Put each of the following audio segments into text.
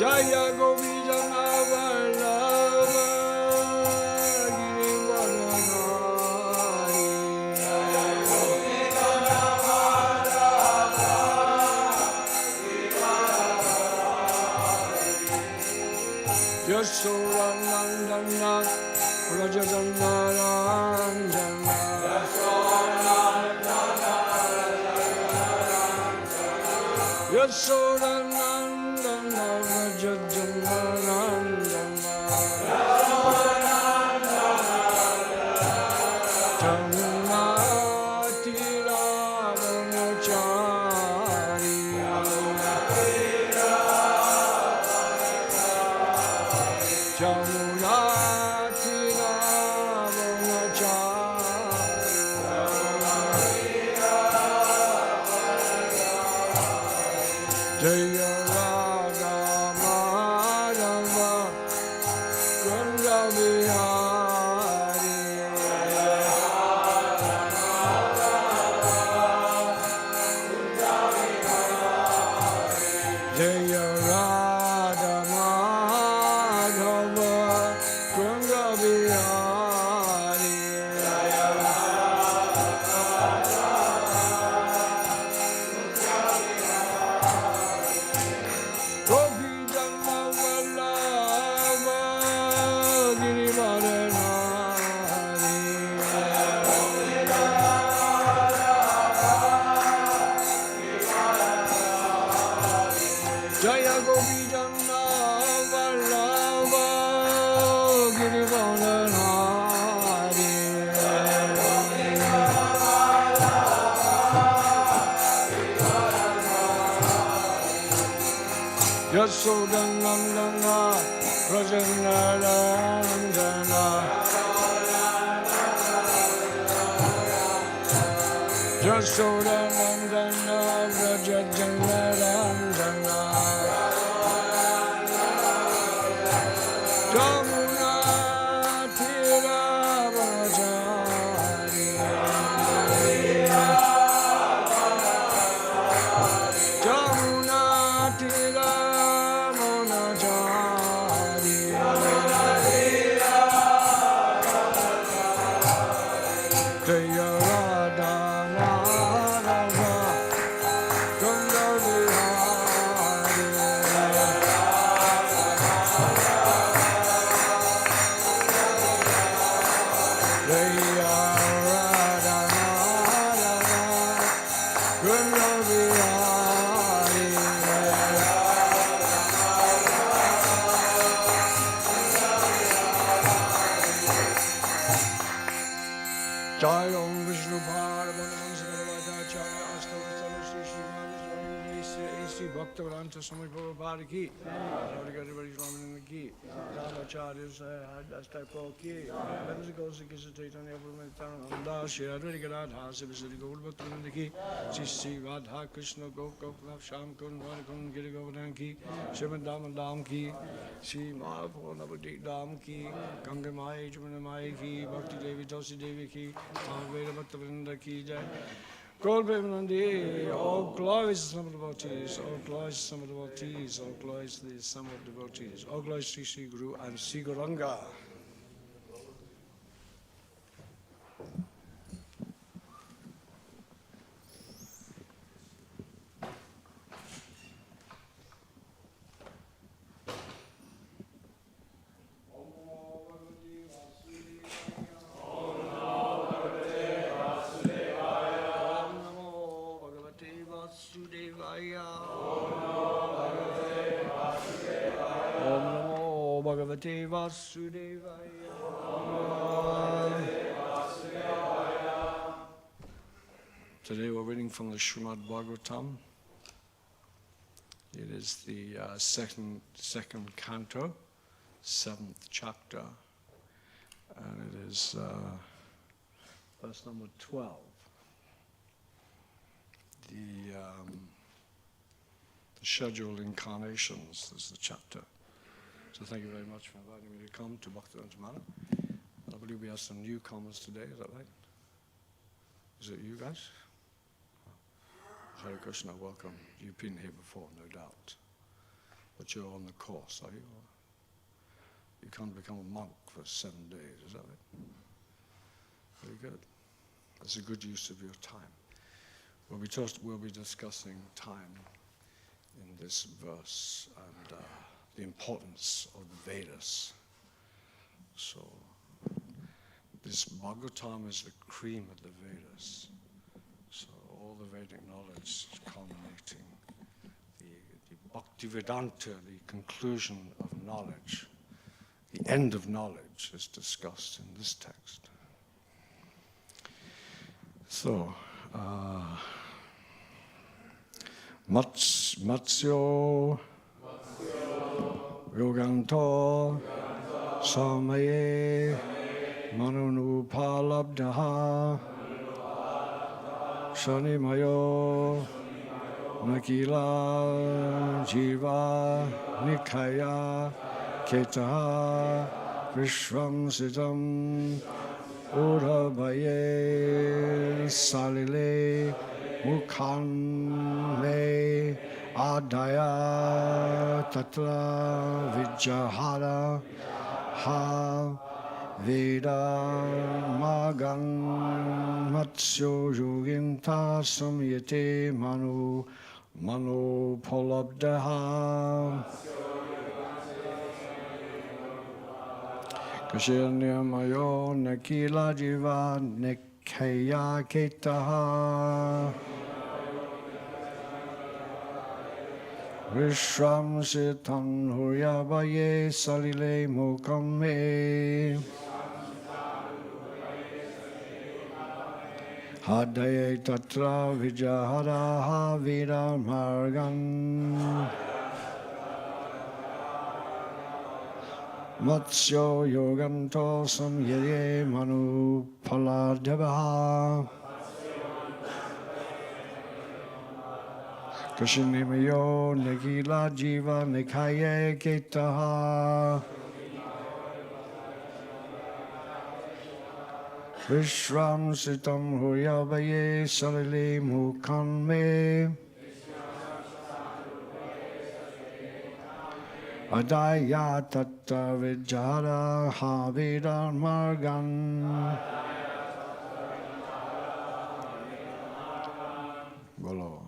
Jaya Govindana Vallabha Girivaranari. Yasodanandana Rajadana Ranjana. Yasodanandana Rajadana Jamnati Ravanachari. Jamnati Ravanachari. Jaya Radha Madhava Ganga Vihari. Jaya Radha Madhava Ganga Vihari. Govindana Vallabha Girivaranari. Jaya Govindana Vallabha Girivaranari. Yasodanandana Rajanarandana. Yasodanandana Rajanarandana. Jamuna Tiravajari. Jamuna Tiravanachari. Jaya Radha Madhava Ganga Vihari. Jaya Radha Madhava Ganga Vihari. Jai Om Vishnu Bhagavan Sarvadacharya Astavasana Shri Srimad Swami Bhaktivedanta Manor ki. Everybody Swami ki. Dhamacharya Astapo ki. Benzigosa Kisatana Everyman Shri Advaita Radha Sivisari Gaur Bhaktivedanta ki. Shri Radha Krishna Gokula Sham Kun Varakun Giri Govardhan ki. Srimad Damodam ki. Shri Mahaprabhu Navadip Dam ki. Ganga Mai Jamuna Mai ki. Bhakti Devi Tulsi Devi ki. Veda Bhaktivedanta ki jai. God Premanandi, all glories to some of the devotees, all glories to some of the devotees, all glories to the sum of devotees, all glories to Sri Guru and Sri Gauranga. Bhagavate Vasudevaya. Today we're reading from the Srimad Bhagavatam, It is the second canto, 7th chapter, and it is verse number 12. The scheduled incarnations is the chapter. So thank you very much for inviting me to come to Bhaktivedanta Manor. I believe we have some newcomers today, is that right? Is it you guys? Hare Krishna, welcome. You've been here before, no doubt. But you're on the course, are you? You can't become a monk for 7 days, is that right? Very good. That's a good use of your time. We'll be discussing time in this verse and the importance of the Vedas. So, this Bhagavatam is the cream of the Vedas. So, all the Vedic knowledge is culminating. The Bhaktivedanta, the conclusion of knowledge, the end of knowledge is discussed in this text. So, Matsyo Yoganto Samaye Manunupalabdaha Shanimayo Nakila Jiva Nikaya Ketaha Vishwam Sitam Urabhaye Salile Mukhan Me Adaya Tatra Vijahara Ha Veda Magan Matsyo Yoginta Samyate Mano Polabdaha Kashirnyamayo Nakila Jiva Nikaya Ketaha Vishram Sitan Huryabaye Salile Mukame Hadaye Tatra Vijahara Havira Margan Matsyo Yoganto Samyade Manu Paladavaha Krishnimayo Nagila Jiva Nikaye Ketaha Vishram Sitam Huryabaye Salile Mukhanme Adaya Tatta Vijara Havira Margan Bolo.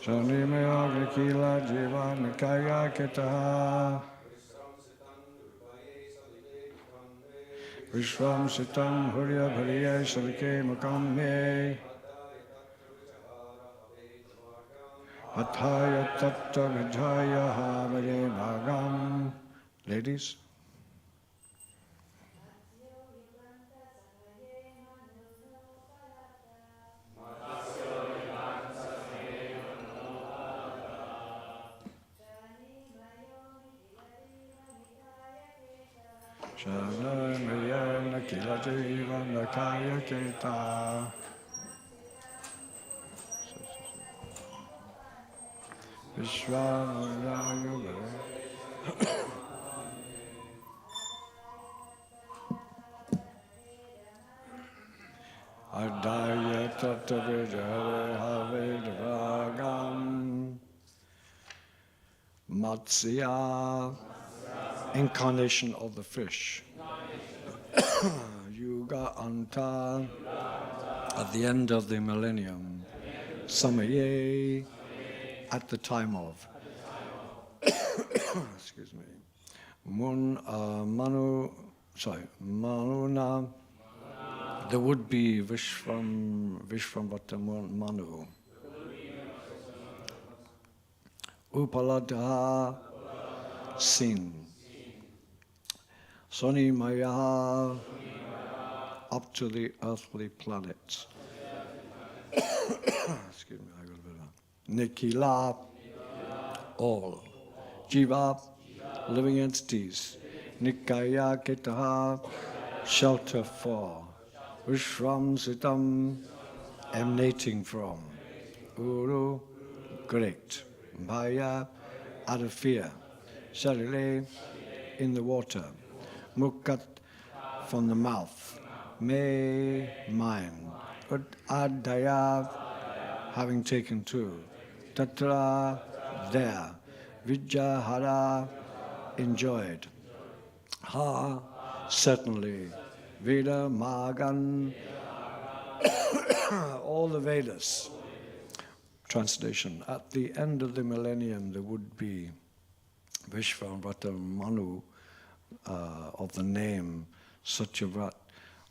Shanimaya Kila Jiva Nikaya Ketaha Vishwam Sitam Hurya Bhariya Salike Mukame Athaya Tatta Vijaya Havare Bhagam. Ladies. Shanamaya Kila Jiva Nikaya Keta Vishwamaya Adaya Tatta Vijaya Have Matsya, incarnation of the fish. Yuga Anta, at the end of the millennium. Samaye, at the time of. Excuse me. Manuna, the would-be Vishvamvata Manu. Upaladha, seen. Soni Maya, up to the earthly planets. Excuse me, I got a bit of Nikila, all. Jiva, living entities. Nikaya Ketaha, shelter for. Vishram Sitam, emanating from. Uru, great. Maya, out of fear. Sharile, in the water. Mukat, from the mouth. Me, mind. Adaya, having taken two. Tatra, there. Vijahara, enjoyed. Ha, certainly. Veda, Magan, all the Vedas. Translation. At the end of the millennium, there would be Vishvamvata Manu of the name Satyavrat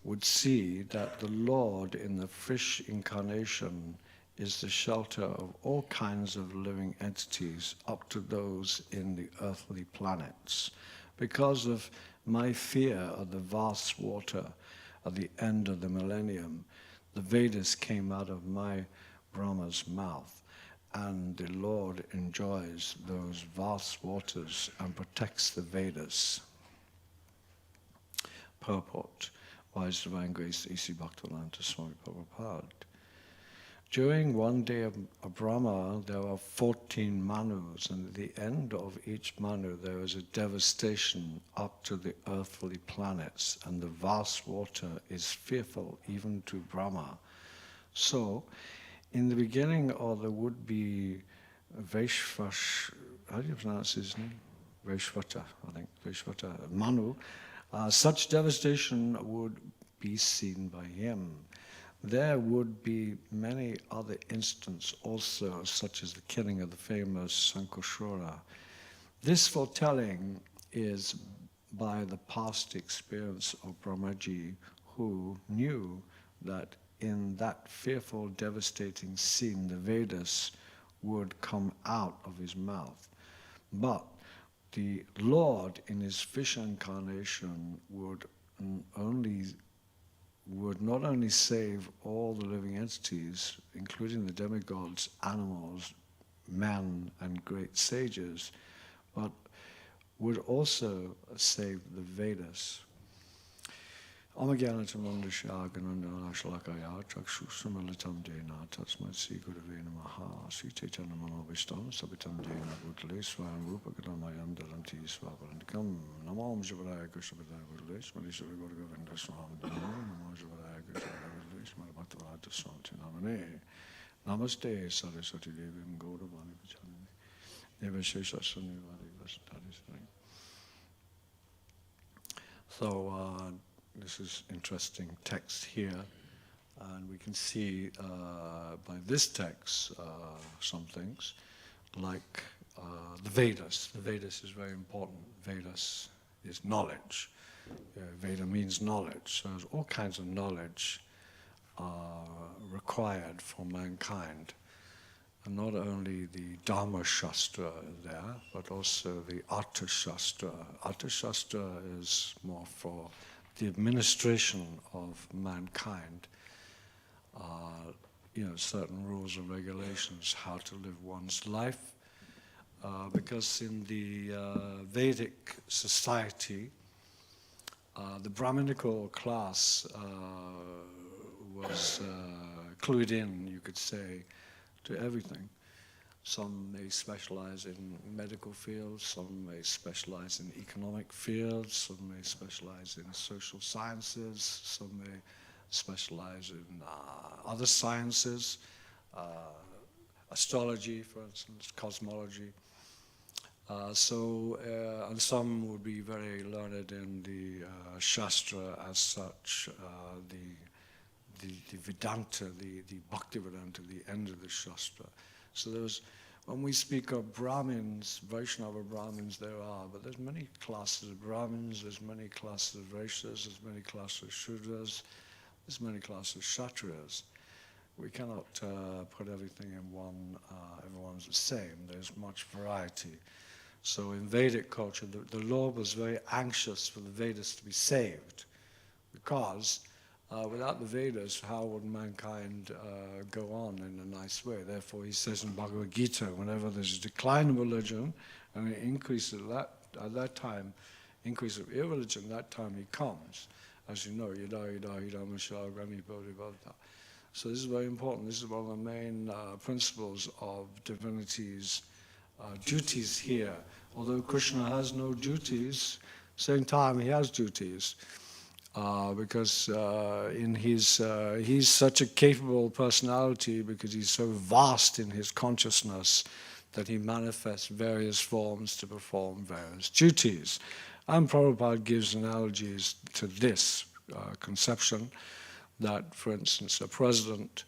would see that the Lord in the fish incarnation is the shelter of all kinds of living entities up to those in the earthly planets. Because of my fear of the vast water at the end of the millennium, the Vedas came out of my Brahma's mouth, and the Lord enjoys those vast waters and protects the Vedas. Purport. Wise Divine Grace, A.C. Bhaktivedanta Swami Prabhupada. During one day of Brahma, there are 14 Manus, and at the end of each Manu, there is a devastation up to the earthly planets, and the vast water is fearful even to Brahma. So, in the beginning of the would-be Vaishvash, how do you pronounce his name? Vaishvata, I think, Vaishvata, Manu, such devastation would be seen by him. There would be many other instances also, such as the killing of the famous Sankhashura. This foretelling is by the past experience of Brahmaji, who knew that in that fearful, devastating scene, the Vedas would come out of his mouth. But the Lord, in his fish incarnation, would not only save all the living entities, including the demigods, animals, men, and great sages, but would also save the Vedas. Amagyanatamandasya ganandana shalakaya chakshusumalitam dena tasmat sri gurave namaha sri chaitanya manobishtam sabitam dena bhutale swayam rupakadamayam daranti swaparandikam namam javaraya krishnabhadaya bhutale smarishwari gauragovinda swami namam javaraya krishnabhadaya bhutale smar bhaktivedanta swami namane namaste saraswati devim gauravani vachanani devasheshasani vadi vasantari sari. So this is interesting text here, and we can see by this text some things, like the Vedas. The Vedas is very important. Vedas is knowledge. Veda means knowledge. So there's all kinds of knowledge required for mankind. And not only the Dharma Shastra there, but also the Artha Shastra. Artha Shastra is more for the administration of mankind, certain rules and regulations, how to live one's life. Because in the Vedic society, the Brahminical class was clued in, you could say, to everything. Some may specialize in medical fields, some may specialize in economic fields, some may specialize in social sciences, some may specialize in other sciences, astrology, for instance, cosmology. And some would be very learned in the Shastra as such, the Vedanta, the Bhaktivedanta, the end of the Shastra. So when we speak of Brahmins, Vaishnava Brahmins there are, but there's many classes of Brahmins, there's many classes of Vaishyas, there's many classes of Shudras, there's many classes of Kshatriyas. We cannot put everything in one, everyone's the same, there's much variety. So in Vedic culture, the Lord was very anxious for the Vedas to be saved, because without the Vedas, how would mankind go on in a nice way? Therefore, he says in Bhagavad Gita, whenever there's a decline of religion and an increase at that time, increase of irreligion, that time he comes. As you know, yada yada hidama shagami bodhibhavata. So this is very important. This is one of the main principles of divinity's duties here. Although Krishna has no duties, same time he has duties. Because he's such a capable personality, because he's so vast in his consciousness that he manifests various forms to perform various duties. And Prabhupada gives analogies to this conception that, for instance, a president,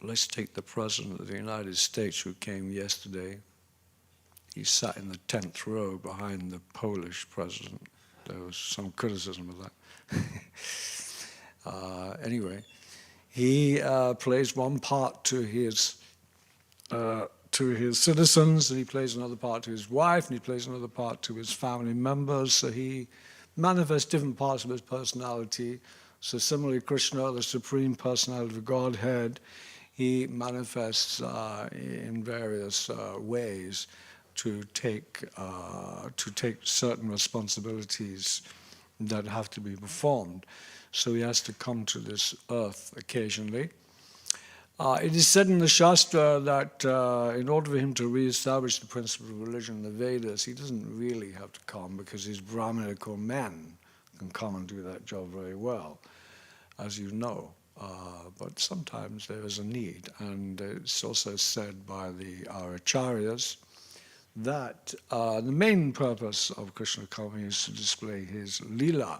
let's take the President of the United States who came yesterday. He sat in the 10th row behind the Polish president. There was some criticism of that. Anyway, he plays one part to his citizens, and he plays another part to his wife, and he plays another part to his family members. So he manifests different parts of his personality. So similarly, Krishna, the Supreme Personality of Godhead, he manifests in various ways to take certain responsibilities that have to be performed. So he has to come to this earth occasionally. It is said in the Shastra that in order for him to re-establish the principle of religion, the Vedas, he doesn't really have to come, because his Brahminical men can come and do that job very well, as you know. But sometimes there is a need, and it's also said by our acharyas that the main purpose of Krishna coming is to display his lila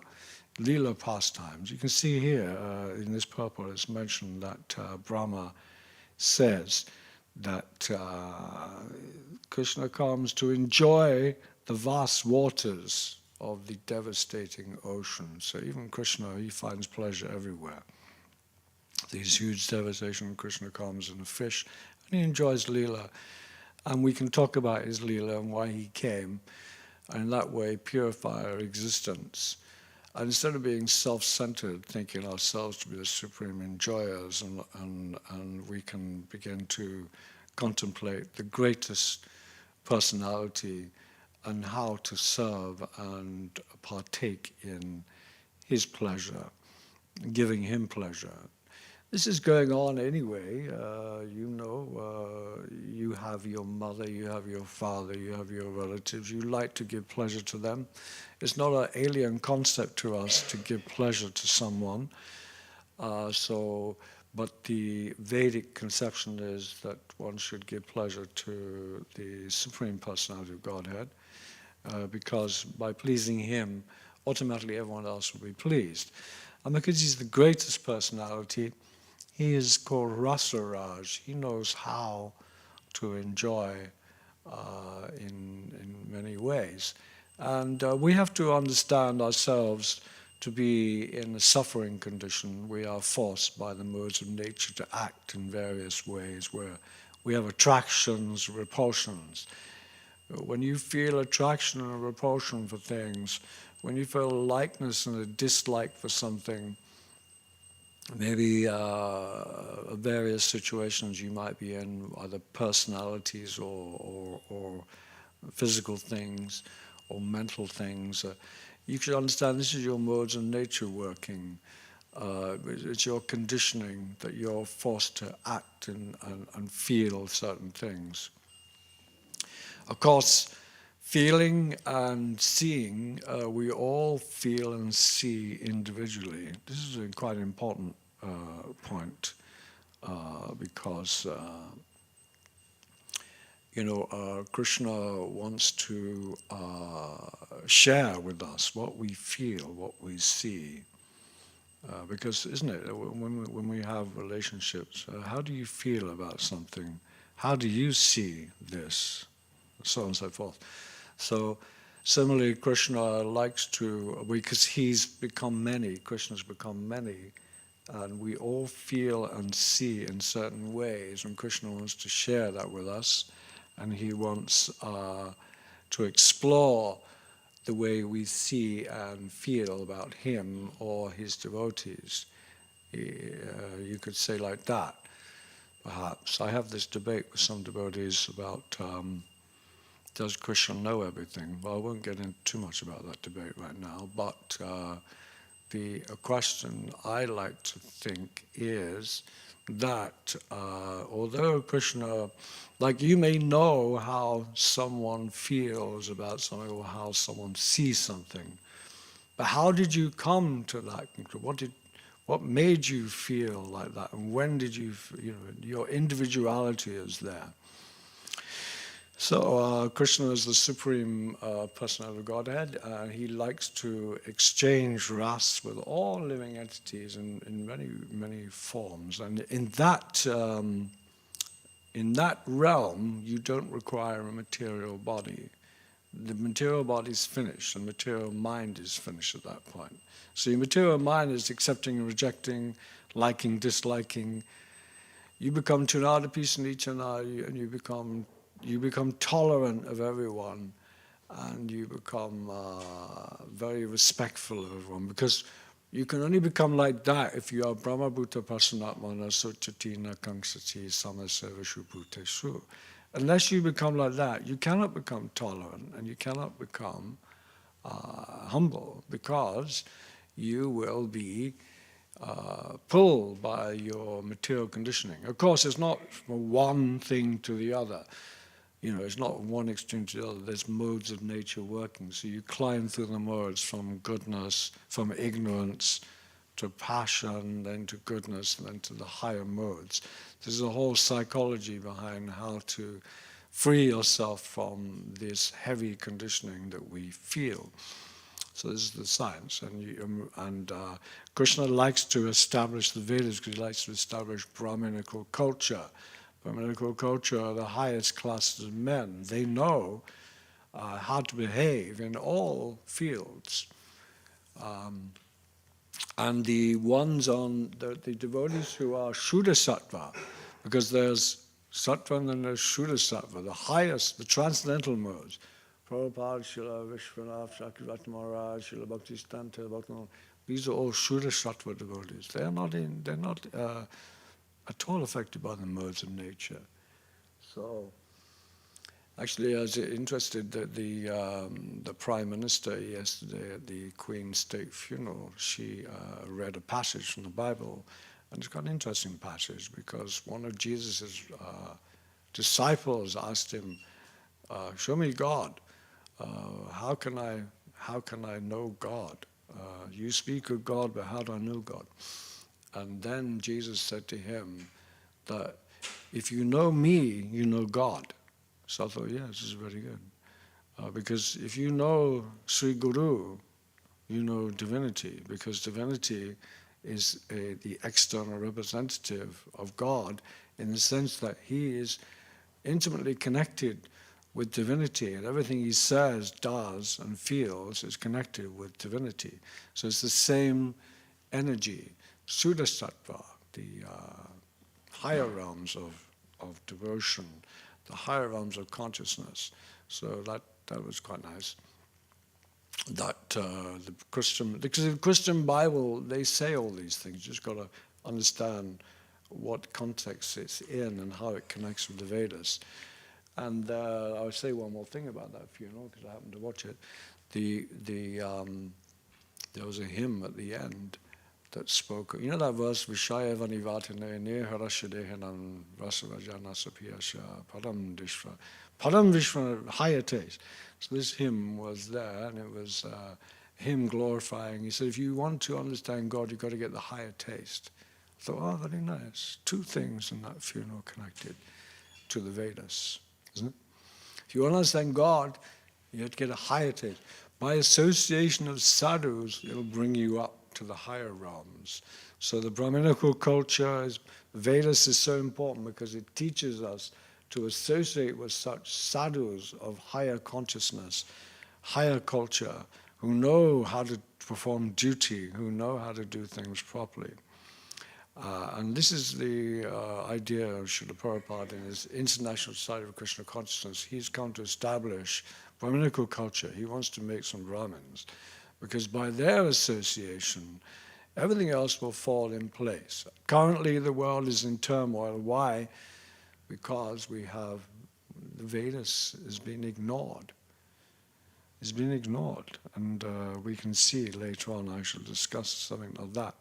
pastimes. You can see here in this purport it's mentioned that Brahma says that Krishna comes to enjoy the vast waters of the devastating ocean. So even Krishna, he finds pleasure everywhere. These huge devastation, Krishna comes in a fish, and he enjoys lila. And we can talk about his lila and why he came, and in that way purify our existence. And instead of being self-centered, thinking ourselves to be the supreme enjoyers, and we can begin to contemplate the greatest personality and how to serve and partake in his pleasure, giving him pleasure. This is going on anyway. You have your mother, you have your father, you have your relatives. You like to give pleasure to them. It's not an alien concept to us to give pleasure to someone. But the Vedic conception is that one should give pleasure to the Supreme Personality of Godhead, because by pleasing him, automatically everyone else will be pleased. And because he's the greatest personality, he is called Rasaraj. He knows how to enjoy in many ways. And we have to understand ourselves to be in a suffering condition. We are forced by the modes of nature to act in various ways, where we have attractions, repulsions. When you feel attraction and repulsion for things, when you feel a likeness and a dislike for something, maybe various situations you might be in, either personalities or physical things or mental things, you should understand this is your modes of nature working. It's your conditioning that you're forced to act and feel certain things. Of course, feeling and seeing, we all feel and see individually. This is a quite important point, because Krishna wants to share with us what we feel, what we see. Because, isn't it, when we have relationships, how do you feel about something? How do you see this? So on and so forth. So, similarly, Krishna likes to, because he's become many, Krishna's become many, and we all feel and see in certain ways, and Krishna wants to share that with us, and he wants to explore the way we see and feel about him or his devotees. You could say like that, perhaps. I have this debate with some devotees about does Krishna know everything? Well, I won't get into too much about that debate right now, but the question I like to think is that although Krishna, like you may know how someone feels about something or how someone sees something, but how did you come to that conclusion? What made you feel like that? And when did you, your individuality is there. So Krishna is the Supreme Personality of Godhead. He likes to exchange ras with all living entities in many, many forms. And in that realm, you don't require a material body. The material body is finished, and material mind is finished at that point. So your material mind is accepting and rejecting, liking, disliking. You become tunadapi sanicana, and you become tolerant of everyone, and you become very respectful of everyone, because you can only become like that if you are Brahmabhuta Pasanatmana Suchatina Kangsati Samasevashu Bhuteshu. Unless you become like that, you cannot become tolerant and you cannot become humble, because you will be pulled by your material conditioning. Of course, it's not from one thing to the other. It's not one extreme to the other. There's modes of nature working. So you climb through the modes from goodness, from ignorance to passion, then to goodness, then to the higher modes. There's a whole psychology behind how to free yourself from this heavy conditioning that we feel. So this is the science, and Krishna likes to establish the Vedas because he likes to establish Brahminical culture. Brahminical culture are the highest classes of men. They know how to behave in all fields. And the ones on the devotees who are Shuddha Sattva, because there's Sattva and then there's Shuddha Sattva, the highest, the transcendental modes. Prabhupada, Srila Vishwanath, Chakravarti Maharaj, Srila Bhaktisiddhanta, Bhaktivinoda, these are all Shuddha Sattva devotees. They're not at all affected by the modes of nature. So, actually, I was interested that the Prime Minister yesterday at the Queen's State funeral, she read a passage from the Bible, and it's quite an interesting passage because one of Jesus' disciples asked him, "Show me God. How can I know God? You speak of God, but how do I know God?" And then Jesus said to him that if you know me, you know God. So I thought, yeah, this is very good. Because if you know Sri Guru, you know divinity, because divinity is the external representative of God in the sense that he is intimately connected with divinity, and everything he says, does, and feels is connected with divinity. So it's the same energy, Suddha Sattva, the higher realms of devotion, the higher realms of consciousness. So that was quite nice. That because the Christian Bible, they say all these things. You just got to understand what context it's in and how it connects with the Vedas. And I'll say one more thing about that funeral because I happened to watch it. There was a hymn at the end that spoke. You know that verse, Vishaya Vanivatane Neharashadehanam Rasavajana Sapiyasha Padam Vishva. Padam Vishva, higher taste. So this hymn was there, and it was him glorifying. He said, if you want to understand God, you've got to get the higher taste. I thought, oh, very nice. Two things in that funeral connected to the Vedas. isn't it? If you want to understand God, you have to get a higher taste. By association of sadhus, it'll bring you up to the higher realms. So the Brahminical culture, Vedas is so important because it teaches us to associate with such sadhus of higher consciousness, higher culture, who know how to perform duty, who know how to do things properly. And this is the idea of Srila Prabhupada in his International Society of Krishna Consciousness. He's come to establish Brahminical culture. He wants to make some Brahmins, because by their association, everything else will fall in place. Currently, the world is in turmoil. Why? Because we have the Vedas is being ignored. It's been ignored, and we can see later on, I shall discuss something of that,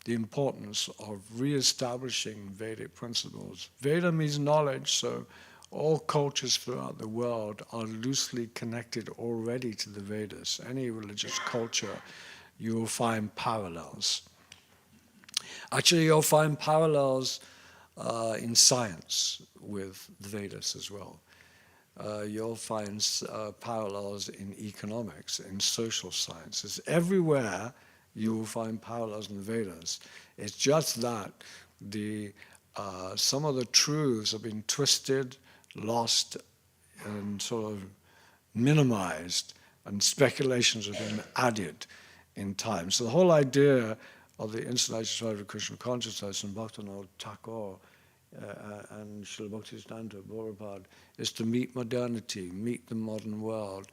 the importance of re-establishing Vedic principles. Veda means knowledge, so all cultures throughout the world are loosely connected already to the Vedas. Any religious culture, you will find parallels. Actually, you'll find parallels in science with the Vedas as well. You'll find parallels in economics, in social sciences. Everywhere you will find parallels in the Vedas. It's just that some of the truths have been twisted, lost, and sort of minimized, and speculations have been added in time. So the whole idea of the International Society of Krishna Consciousness and Bhaktivinoda Thakur and Srila Bhaktivedanta Prabhupada is to meet modernity, meet the modern world,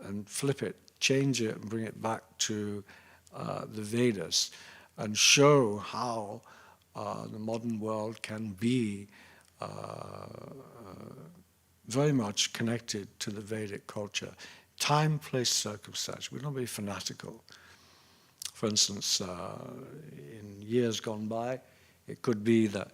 and flip it, change it, and bring it back to the Vedas, and show how the modern world can be very much connected to the Vedic culture. Time, place, circumstance. We don't be fanatical. For instance, in years gone by, it could be that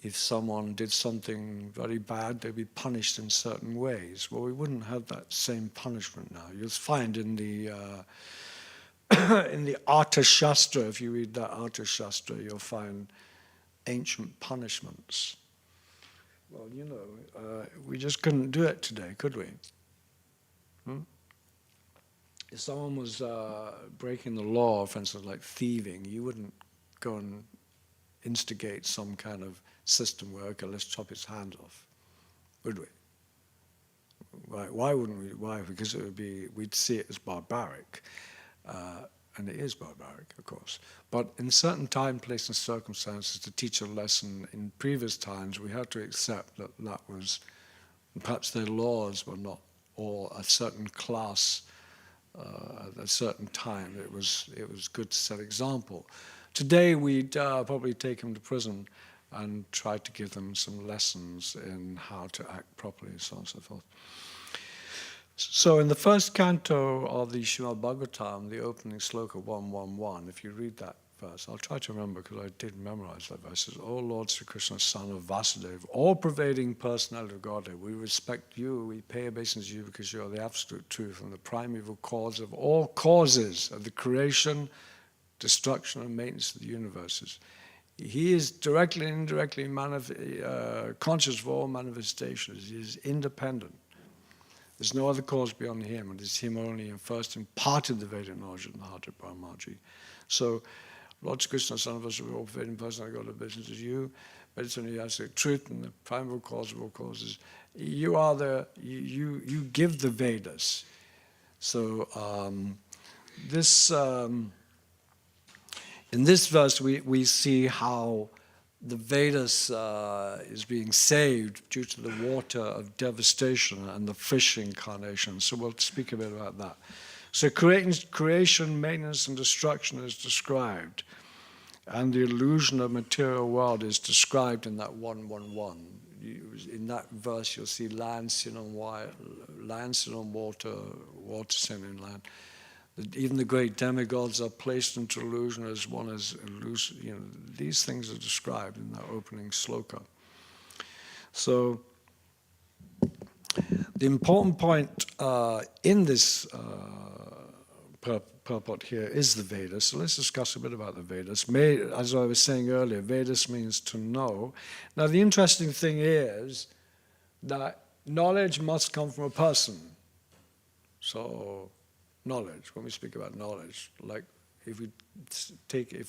if someone did something very bad, they'd be punished in certain ways. Well, we wouldn't have that same punishment now. You'll find in the in the Artha Shastra, if you read that Artha Shastra, you'll find ancient punishments. Well, you know, we just couldn't do it today, could we? If someone was breaking the law, for instance, like thieving, you wouldn't go and instigate some kind of system where, okay, let's chop his hand off, would we? Why wouldn't we? Why? Because it would be, we'd see it as barbaric. And it is barbaric, of course. But in certain time, place, and circumstances, to teach a lesson in previous times, we had to accept that that was, perhaps their laws were not, or a certain class at a certain time. It was good to set example. Today, we'd probably take them to prison and try to give them some lessons in how to act properly, and so on and so forth. So in the first canto of the Srimad Bhagavatam, the opening sloka 111, if you read that verse, I'll try to remember because I did memorize that verse. It says, O Lord Sri Krishna, son of Vasudeva, all-pervading personality of Godhead, we respect you, we pay obeisance to you because you are the absolute truth and the primeval cause of all causes of the creation, destruction, and maintenance of the universes. He is directly and indirectly conscious of all manifestations. He is independent. There's no other cause beyond him, and it's him only, and first imparted the Vedic knowledge in the heart of Brahmaji. So, Lord Krishna, son of us, all pervading person, I got a business as you, but it's only absolute truth and the primal cause of all causes. You are you give the Vedas. So in this verse we see how the Vedas is being saved due to the water of devastation and the fish incarnation. So we'll speak a bit about that. So creation, maintenance, and destruction is described. And the illusion of material world is described in that 111. In that verse you'll see land, sin on water, water, sin on land. Even the great demigods are placed into illusion as one is illusion. You know, these things are described in that opening sloka. So the important point in this purport here is the Vedas. So let's discuss a bit about the Vedas. As I was saying earlier, Vedas means to know. Now the interesting thing is that knowledge must come from a person. So, knowledge, when we speak about knowledge, like if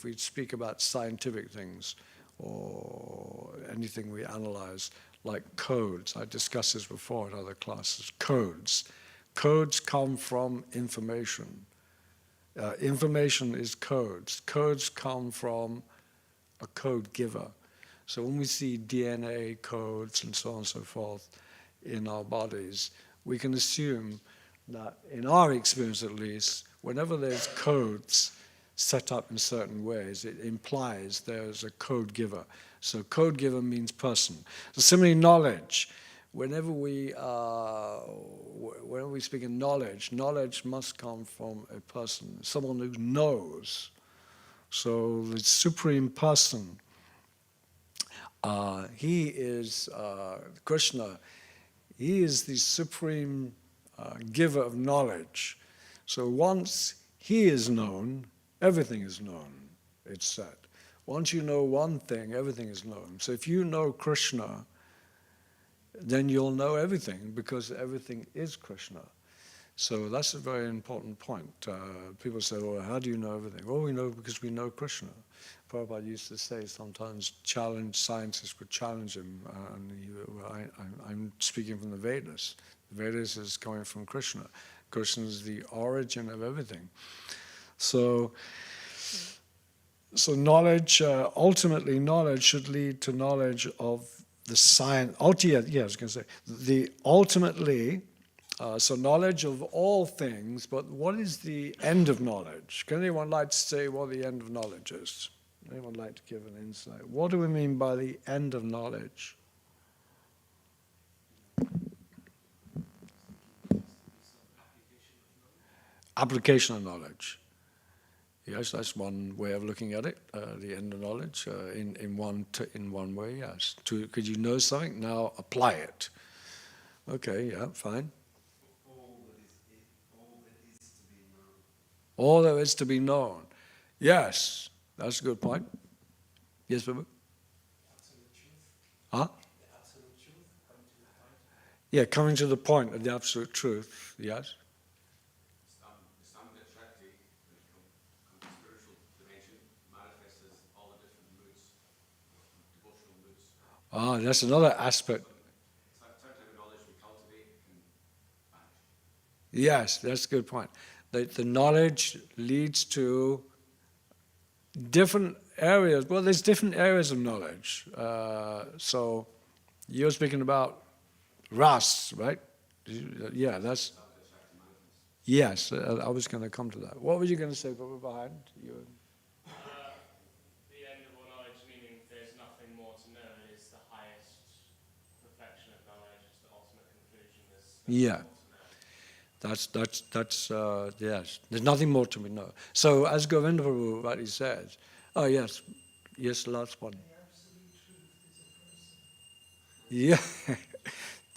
we speak about scientific things or anything we analyze, like codes, I discussed this before in other classes, codes. Codes come from information. Information is codes. Codes come from a code giver. So when we see DNA codes and so on and so forth in our bodies, we can assume that in our experience at least, whenever there's codes set up in certain ways, it implies there's a code giver. So code giver means person. So similarly, knowledge. Whenever we speak in knowledge, knowledge must come from a person, someone who knows. So the supreme person, he is Krishna. He is the supreme giver of knowledge. So once he is known, everything is known, it's said. Once you know one thing, everything is known. So if you know Krishna, then you'll know everything, because everything is Krishna. So that's a very important point. People say, well, how do you know everything? Well, we know because we know Krishna. Prabhupada used to say sometimes scientists would challenge him, I'm speaking from the Vedas. The Vedas is coming from Krishna. Krishna is the origin of everything. So knowledge, ultimately knowledge should lead to knowledge of the science. I was going to say, so knowledge of all things, but what is the end of knowledge? Can anyone like to say what the end of knowledge is? Anyone like to give an insight? What do we mean by the end of knowledge? Application of knowledge. Yes, that's one way of looking at it. The end of knowledge, in one way, yes. Could you know something? Now apply it. Okay, yeah, fine. All there is to be known. Yes, that's a good point. Yes, Babu? Absolute truth. Huh? The absolute truth, coming to the point. Yeah, coming to the point of the absolute truth, yes. Samgit Shakti, when it comes to spiritual dimension, manifests as all the different moods, devotional moods. That's another aspect. It's that type of knowledge we cultivate can vanish. Yes, that's a good point. The knowledge leads to different areas. Well, there's different areas of knowledge. So you're speaking about ras, right? Yeah, that's... Yes, I was going to come to that. What were you going to say, Baba, behind you? The end of all knowledge, meaning there's nothing more to know, is the highest perfection of knowledge, it's the ultimate conclusion. Yeah. Yes. There's nothing more to be known. So, as Govinda Prabhu rightly says, yes, last one. The absolute truth is a person. Yeah,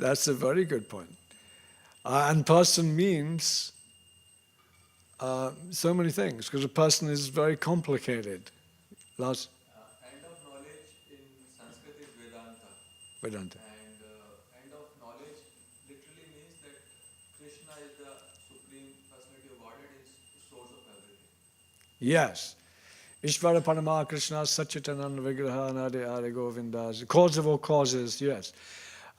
that's a very good point. And person means so many things, because a person is very complicated. Last. End of knowledge in Sanskrit is Vedanta. Vedanta. And end of knowledge literally means that Krishna is the supreme personality of Godhead, is the source of everything. Yes. Ishvara Parama Krishna Satchitananda Vigraha Nade Ade Govindas. Cause of all causes, yes.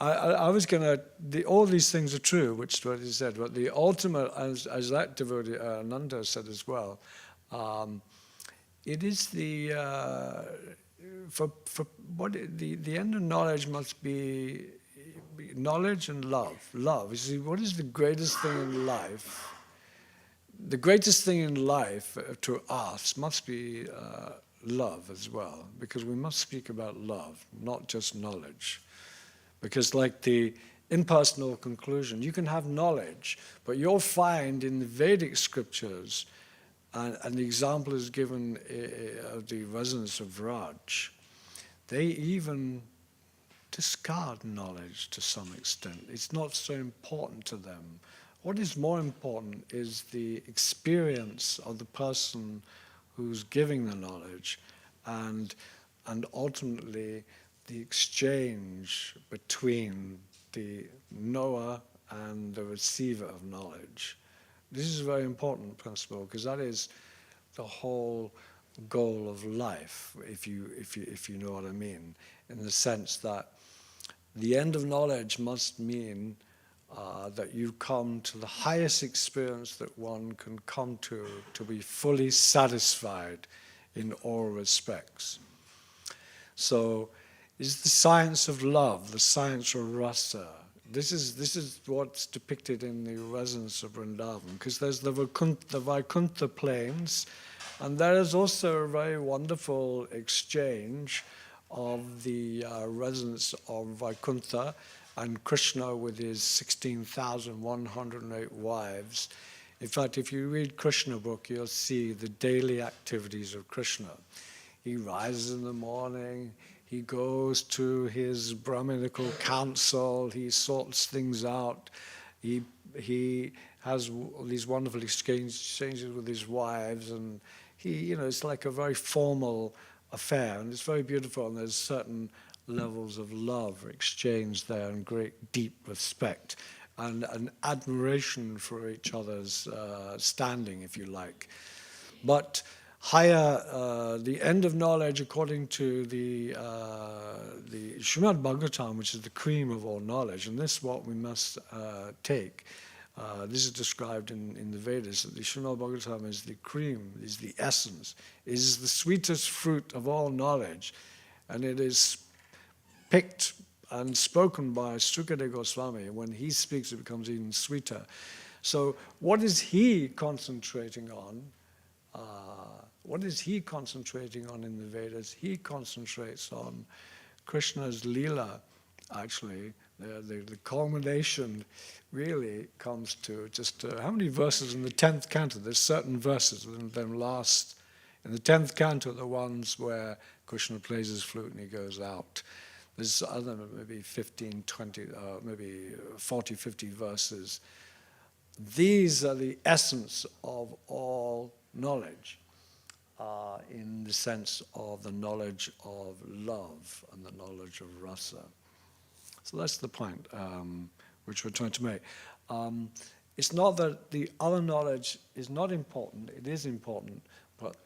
I was going to, all these things are true, which is what he said, but the ultimate, as that devotee, Ananda said as well, it is the, the end of knowledge must be knowledge and love. Love. You see, what is the greatest thing in life? The greatest thing in life to us must be love as well, because we must speak about love, not just knowledge. Because like the impersonal conclusion, you can have knowledge, but you'll find in the Vedic scriptures, and the example is given of the resonance of Raj, they even discard knowledge to some extent. It's not so important to them. What is more important is the experience of the person who's giving the knowledge, and ultimately the exchange between the knower and the receiver of knowledge. This is a very important principle because that is the whole goal of life, if you know what I mean, in the sense that the end of knowledge must mean that you come to the highest experience that one can come to be fully satisfied in all respects. So it's the science of love, the science of rasa. This is what's depicted in the resonance of Vrindavan, because there's the Vaikuntha plains, and there is also a very wonderful exchange of the resonance of Vaikuntha and Krishna with his 16,108 wives. In fact, if you read Krishna book, you'll see the daily activities of Krishna. He rises in the morning, he goes to his Brahminical council, he sorts things out, he has these wonderful exchanges with his wives, and it's like a very formal affair, and it's very beautiful, and there's certain levels of love exchanged there, and great deep respect, and an admiration for each other's standing, if you like. But higher, the end of knowledge, according to the Srimad Bhagavatam, which is the cream of all knowledge, and this is what we must take. This is described in the Vedas, that the Srimad Bhagavatam is the cream, is the essence, is the sweetest fruit of all knowledge, and it is picked and spoken by Sukadeva Goswami. When he speaks, it becomes even sweeter. So what is he concentrating on? What is he concentrating on in the Vedas? He concentrates on Krishna's Leela, actually. The culmination really comes to just how many verses in the 10th canto? There's certain verses, and then last, in the 10th canto, the ones where Krishna plays his flute and he goes out. There's, I don't know, maybe 15, 20, maybe 40, 50 verses. These are the essence of all knowledge. In the sense of the knowledge of love and the knowledge of rasa. So that's the point which we're trying to make. It's not that the other knowledge is not important, it is important, but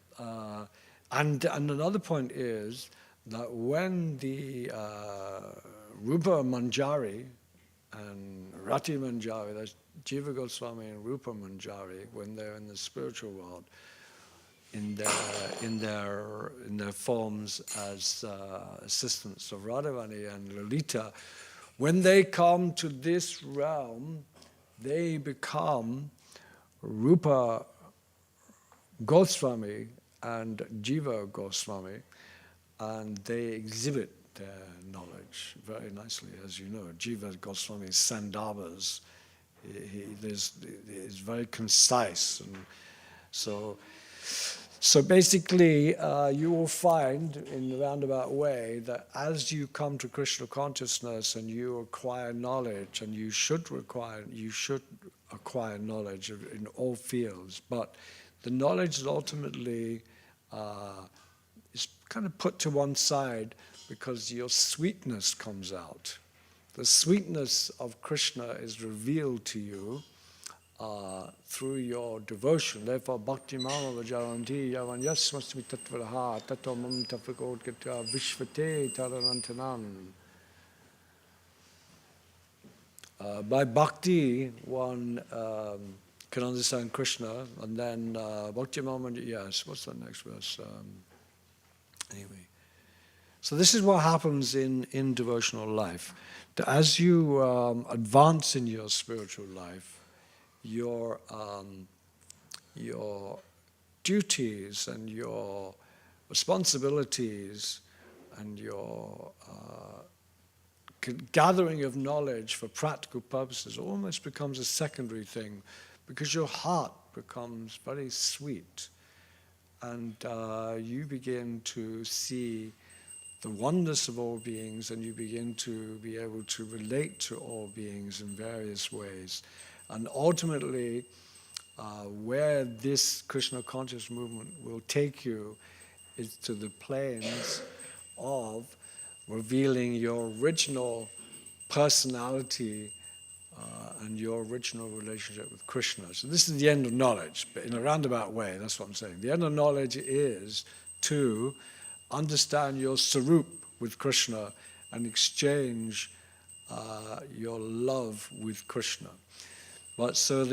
and another point is that when the Rupa Manjari and Rati Manjari, that's Jiva Goswami and Rupa Manjari, when they're in the spiritual world, in their forms as assistants of Radharani and Lalita, when they come to this realm, they become Rupa Goswami and Jiva Goswami, and they exhibit their knowledge very nicely, as you know. Jiva Goswami's Sandhavas, he is very concise, and so basically, you will find in a roundabout way that as you come to Krishna consciousness and you acquire knowledge, and you should acquire knowledge in all fields, but the knowledge is ultimately is kind of put to one side because your sweetness comes out. The sweetness of Krishna is revealed to you through your devotion. Therefore, Bhakti Mama Vajaranti Yavan Yasmasmi Tatvaraha Tato Mam Tafakot Gata Vishvate Taranantanan. By bhakti, one can understand Krishna, and then Bhakti Mama, yes, what's the next verse? Anyway. So this is what happens in devotional life. As you advance in your spiritual life, your duties and your responsibilities and your gathering of knowledge for practical purposes almost becomes a secondary thing, because your heart becomes very sweet, and you begin to see the oneness of all beings, and you begin to be able to relate to all beings in various ways. And ultimately, where this Krishna conscious movement will take you is to the planes of revealing your original personality and your original relationship with Krishna. So this is the end of knowledge, but in a roundabout way, that's what I'm saying. The end of knowledge is to understand your sarup with Krishna and exchange your love with Krishna. But so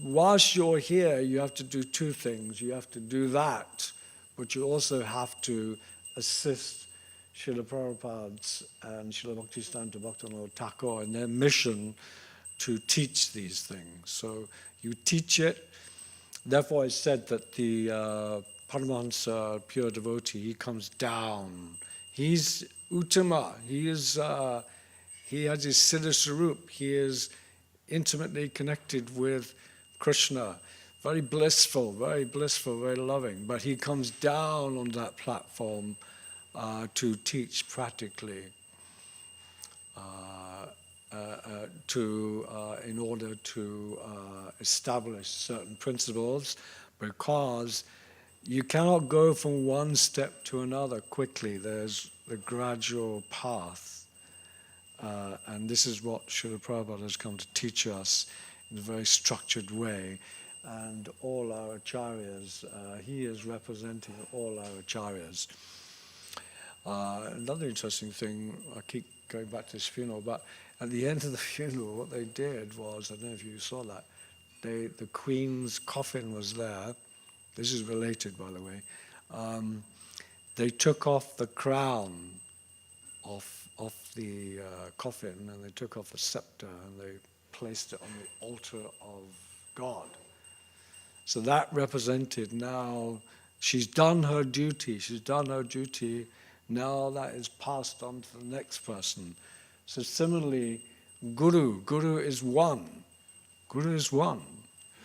whilst you're here, you have to do two things. You have to do that, but you also have to assist Srila Prabhupada and Srila Bhaktivedanta Manor Thakur in their mission to teach these things. So you teach it. Therefore, I said that the Paramahansa, pure devotee, he comes down. He's Uttama. He has his Siddha Sarup. He is intimately connected with Krishna. Very blissful, very loving. But he comes down on that platform to teach practically, in order to establish certain principles, because you cannot go from one step to another quickly. There's the gradual path. And this is what Srila Prabhupada has come to teach us in a very structured way. And all our acharyas, he is representing all our acharyas. Another interesting thing, I keep going back to this funeral, but at the end of the funeral, what they did was, I don't know if you saw that, the Queen's coffin was there. This is related, by the way. They took off the crown off the coffin, and they took off the scepter, and they placed it on the altar of God. So that represented now, she's done her duty, now that is passed on to the next person. So similarly, Guru is one.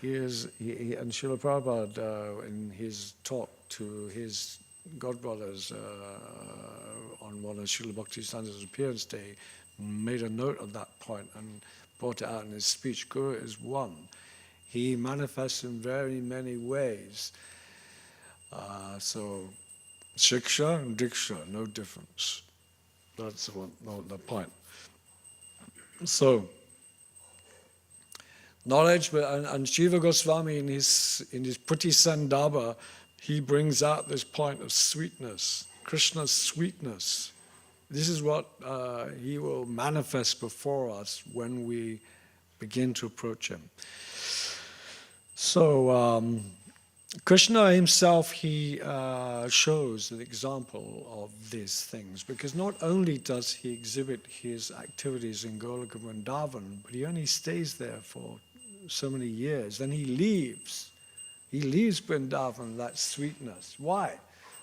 He and Srila Prabhupada, in his talk to his godbrothers on one of Srila Bhaktivedanta appearance day, made a note of that point and brought it out in his speech. Guru is one. He manifests in very many ways. So, Shiksha and Diksha, no difference. That's the point. So, knowledge, and Shiva Goswami in his Putti Sandabha, he brings out this point of sweetness, Krishna's sweetness. This is what he will manifest before us when we begin to approach him. So, Krishna himself, he shows an example of these things, because not only does he exhibit his activities in Golika Vrindavan, but he only stays there for so many years. Then he leaves. He leaves Vrindavan, that sweetness. Why?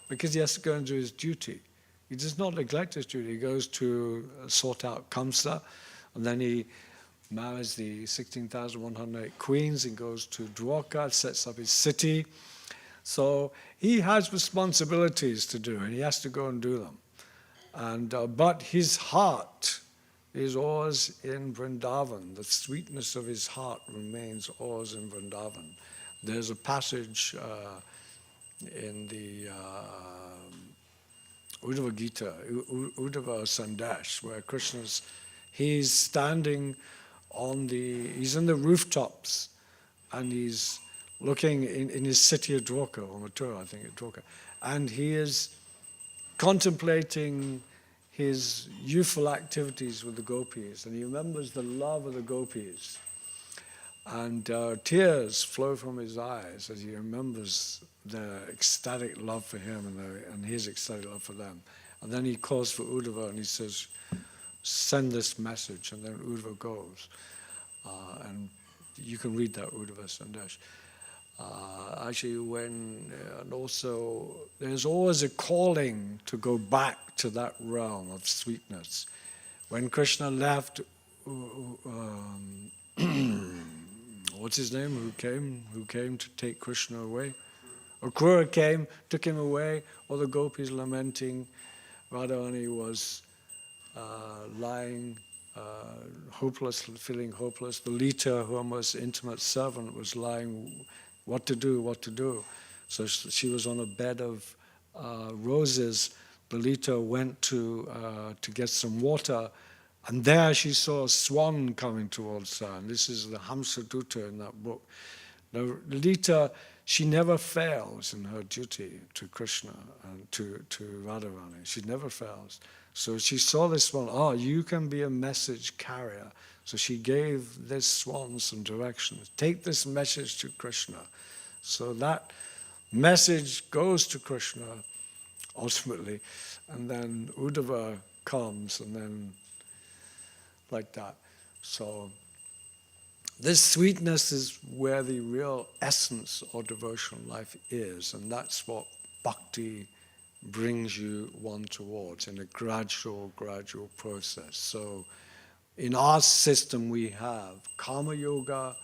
Because he has to go and do his duty. He does not neglect his duty. He goes to sort out Kamsa, and then he marries the 16,108 queens and goes to Dwarka, sets up his city. So he has responsibilities to do, and he has to go and do them. And but his heart is always in Vrindavan. The sweetness of his heart remains always in Vrindavan. There's a passage in the Uddhava Gita, Uddhava Sandesh, where he's standing he's in the rooftops, and he's looking in his city of Dwarka, or Mathura, I think it's Dwarka, and he is contemplating his youthful activities with the gopis, and he remembers the love of the gopis. And tears flow from his eyes as he remembers their ecstatic love for him and his ecstatic love for them. And then he calls for Uddhava and he says, send this message, and then Uddhava goes. And you can read that Uddhava Sandesh. Actually, and also, there's always a calling to go back to that realm of sweetness. When Krishna left, what's his name, who came to take Krishna away? Akrura came, took him away, all the gopis lamenting. Radharani was lying hopeless, feeling hopeless. The Lita, who was intimate servant, was lying, what to do. So she was on a bed of roses. The Lita went to get some water, And there she saw a swan coming towards her. And this is the Hamsadutta in that book. Now, Lita, she never fails in her duty to Krishna and to Radharani. She never fails. So she saw this swan, you can be a message carrier. So she gave this swan some directions. Take this message to Krishna. So that message goes to Krishna ultimately, and then Uddhava comes, and then like that. So this sweetness is where the real essence of devotional life is, and that's what bhakti brings you one towards in a gradual process. So in our system we have Kama Yoga.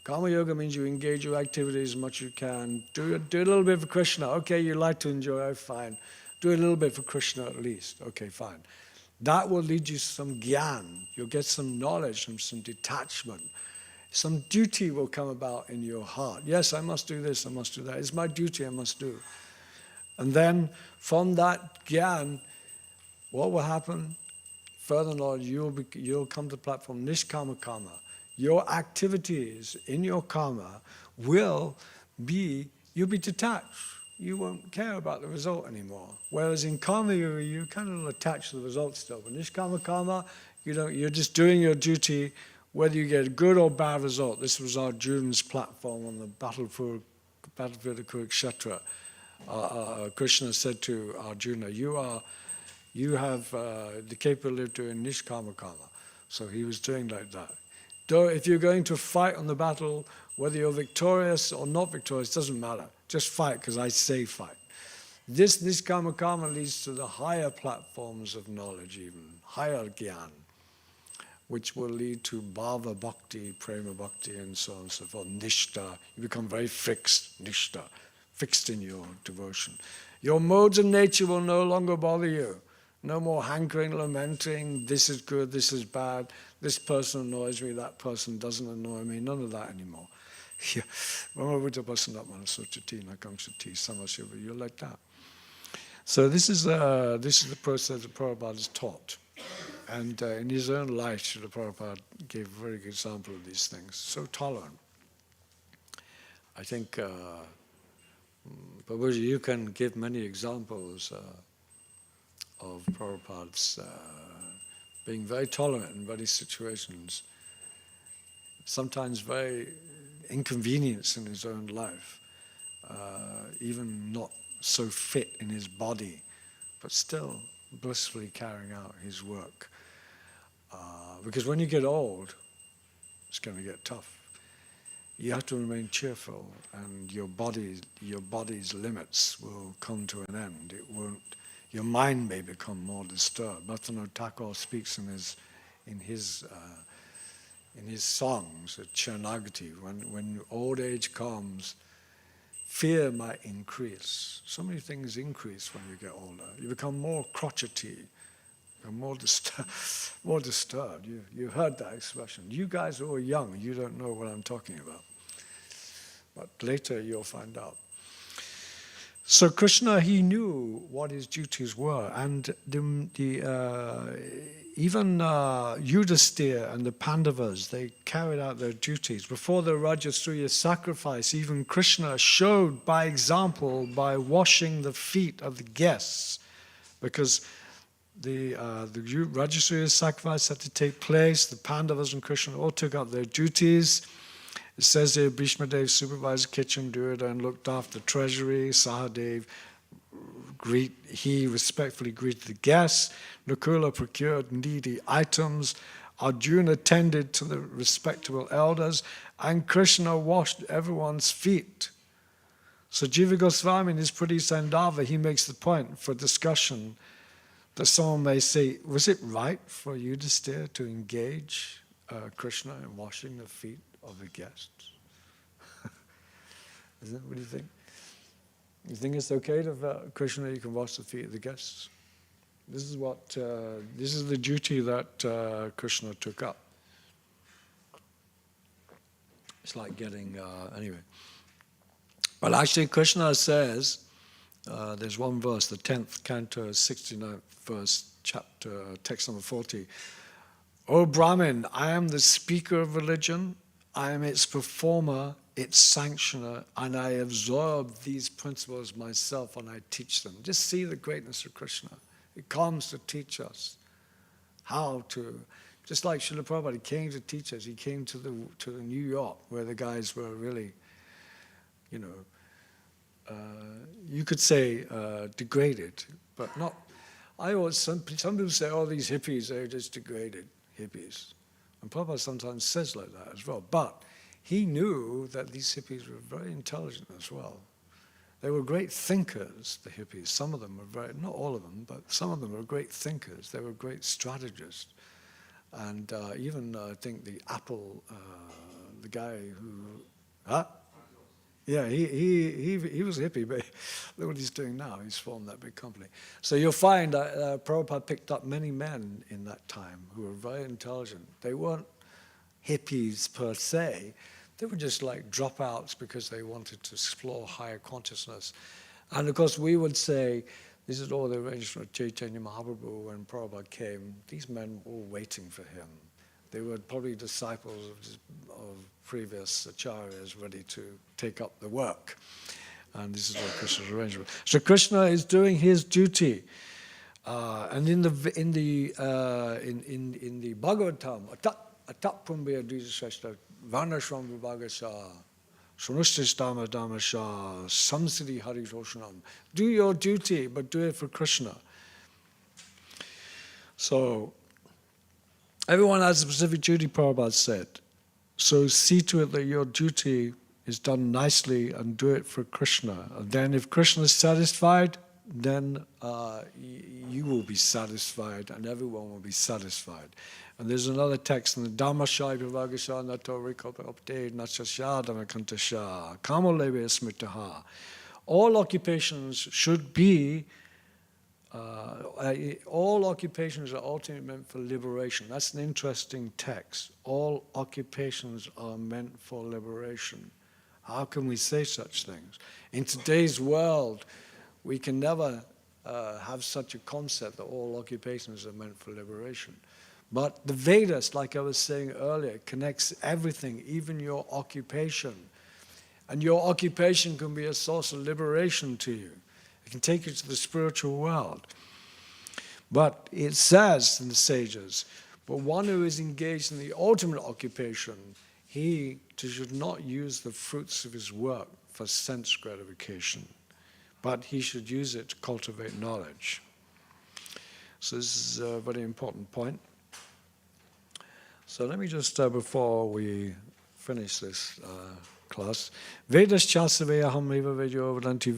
Kama Yoga means you engage your activities as much as you can. Do a little bit for Krishna. Okay, you like to enjoy, fine. Do a little bit for Krishna at least. Okay, fine. That will lead you to some gyan. You'll get some knowledge and some detachment. Some duty will come about in your heart. Yes, I must do this, I must do that. It's my duty, I must do. And then from that gyan, what will happen? Further knowledge, you'll come to the platform nishkama karma. Your activities in your karma will be, you'll be detached. You won't care about the result anymore. Whereas in karma yoga, you kind of attach to the result still. But nishkama karma, you're just doing your duty, whether you get a good or bad result. This was Arjuna's platform on the battlefield of Kurukshetra. Krishna said to Arjuna, you have the capability of doing nishkama karma. So he was doing like that. If you're going to fight on the battle, whether you're victorious or not victorious, doesn't matter. Just fight, because I say fight. This nishkama karma leads to the higher platforms of knowledge, even higher gyan, which will lead to bhava bhakti, prema bhakti, and so on and so forth. Nishta, you become very fixed, nishta, fixed in your devotion. Your modes of nature will no longer bother you. No more hankering, lamenting, this is good, this is bad, this person annoys me, that person doesn't annoy me, none of that anymore. You're like that. So this is the process that Prabhupada has taught. And in his own life, Srila Prabhupada gave a very good example of these things. So tolerant. I think, Prabhuji, you can give many examples of Prabhupada's being very tolerant in various situations, sometimes very inconvenienced in his own life, even not so fit in his body, but still blissfully carrying out his work. Because when you get old, it's going to get tough. You have to remain cheerful, and your body's limits will come to an end. It won't. Your mind may become more disturbed. Bhaktivinoda Thakur speaks in his songs at Chernagati, when old age comes, fear might increase. So many things increase when you get older. You become more crotchety, more disturbed. You heard that expression. You guys who are young, you don't know what I'm talking about. But later you'll find out. So Krishna, he knew what his duties were, and even Yudhisthira and the Pandavas, they carried out their duties. Before the Rajasuya sacrifice, even Krishna showed by example by washing the feet of the guests, because the Rajasuya sacrifice had to take place. The Pandavas and Krishna all took up their duties. It says here, Bhishma Dev supervised the kitchen, Duryodhana looked after the treasury, Sahadev, he respectfully greeted the guests, Nakula procured needy items, Arjuna tended to the respectable elders, and Krishna washed everyone's feet. So Jiva Goswami in his Puri Sandava, he makes the point for discussion that someone may say, was it right for Yudhisthira to engage Krishna in washing the feet of the guests? What do you think? You think it's okay to Krishna, you can wash the feet of the guests? This is the duty that Krishna took up. It's like getting, anyway. But actually Krishna says, there's one verse, the 10th canto, 69th verse, chapter, text number 40, O Brahmin, I am the speaker of religion, I am its performer, its sanctioner, and I absorb these principles myself and I teach them. Just see the greatness of Krishna. He comes to teach us how to, just like Srila Prabhupada, he came to teach us. He came to the New York where the guys were really, you know, you could say degraded, but not. Some people say, oh, these hippies, they're just degraded hippies. And Prabhupada sometimes says like that as well. But he knew that these hippies were very intelligent as well. They were great thinkers, the hippies. Some of them were very, not all of them, but some of them were great thinkers. They were great strategists. And even, I think, the Apple, the guy who, yeah, he was a hippie, but look what he's doing now. He's formed that big company. So you'll find that Prabhupada picked up many men in that time who were very intelligent. They weren't hippies per se. They were just like dropouts because they wanted to explore higher consciousness. And of course we would say, this is all the arrangement of Chaitanya Mahaprabhu when Prabhupada came. These men were all waiting for him. They were probably disciples of previous acharyas ready to take up the work. And this is what Krishna's arrangement. So Krishna is doing his duty. And in the Bhagavatam, atat pumbaya dvijashashta varnashram vibhagasha sunustistama dhamasha samsidi hariroshanam. Do your duty, but do it for Krishna. So everyone has a specific duty, Prabhupada said. So see to it that your duty is done nicely and do it for Krishna. And then if Krishna is satisfied, then you will be satisfied and everyone will be satisfied. And there's another text in the Dhammashai Vivagasa Nato Rikopte Nachashadana Kantasha Kamoleve Smitaha. All occupations should be all occupations are ultimately meant for liberation. That's an interesting text. All occupations are meant for liberation. How can we say such things? In today's world, we can never have such a concept that all occupations are meant for liberation. But the Vedas, like I was saying earlier, connects everything, even your occupation. And your occupation can be a source of liberation to you. It can take you to the spiritual world. But it says in the sages, but one who is engaged in the ultimate occupation, he should not use the fruits of his work for sense gratification, but he should use it to cultivate knowledge. So this is a very important point. So let me just, before we finish this class, Vedas chasavayaham eva vejo vadanti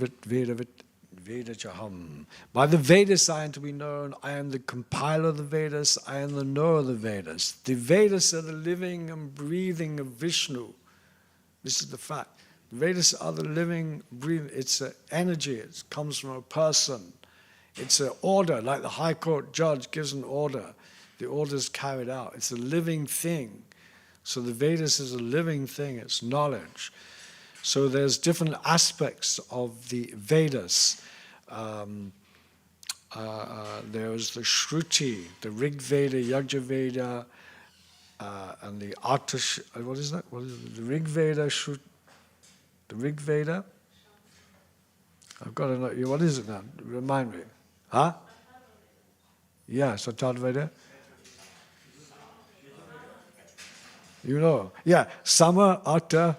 Veda chaham. By the Vedas I am to be known. I am the compiler of the Vedas. I am the knower of the Vedas. The Vedas are the living and breathing of Vishnu. This is the fact. The Vedas are the living, breathing. It's an energy. It comes from a person. It's an order, like the High Court judge gives an order. The order is carried out. It's a living thing. So the Vedas is a living thing. It's knowledge. So there's different aspects of the Vedas. There's the Shruti, the Rig Veda, Yajna Veda, and the Atash. What is that? What is it? The Rig Veda, the Rig Veda. I've got to know. What is it now? Remind me. Huh? Yeah, Sattva Veda. You know. Yeah, Sama, Atta.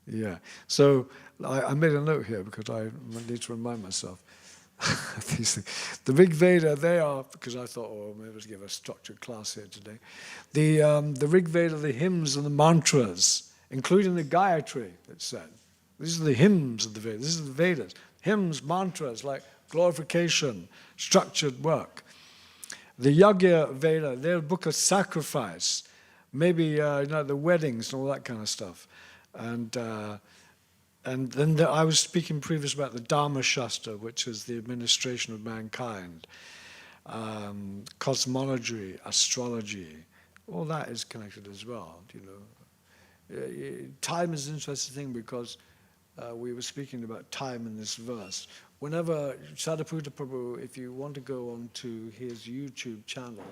Yeah, so I made a note here because I need to remind myself these things. The Rig Veda, they are, because I thought, oh, maybe let's give a structured class here today. The Rig Veda, the hymns and the mantras, including the Gayatri, it said. These are the hymns of the Vedas. This is the Vedas. Hymns, mantras, like glorification, structured work. The Yajna Veda, they're a book of sacrifice. Maybe the weddings and all that kind of stuff. And then I was speaking previously about the Dharma Shastra, which is the administration of mankind, cosmology, astrology, all that is connected as well. Time is an interesting thing because we were speaking about time in this verse. Whenever Sadhaputta Prabhu, if you want to go on to his YouTube channel,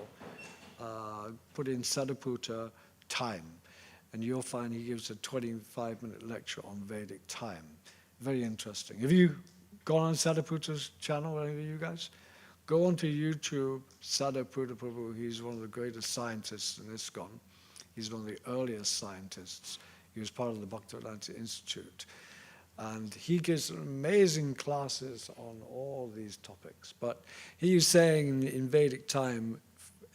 put in Sadaputa time, and you'll find he gives a 25-minute lecture on Vedic time. Very interesting. Have you gone on Sadaputa's channel, any of you guys? Go onto YouTube, Sadaputa Prabhu. He's one of the greatest scientists in ISKCON. He's one of the earliest scientists. He was part of the Bhaktivedanta Institute. And he gives amazing classes on all these topics. But he was saying in Vedic time,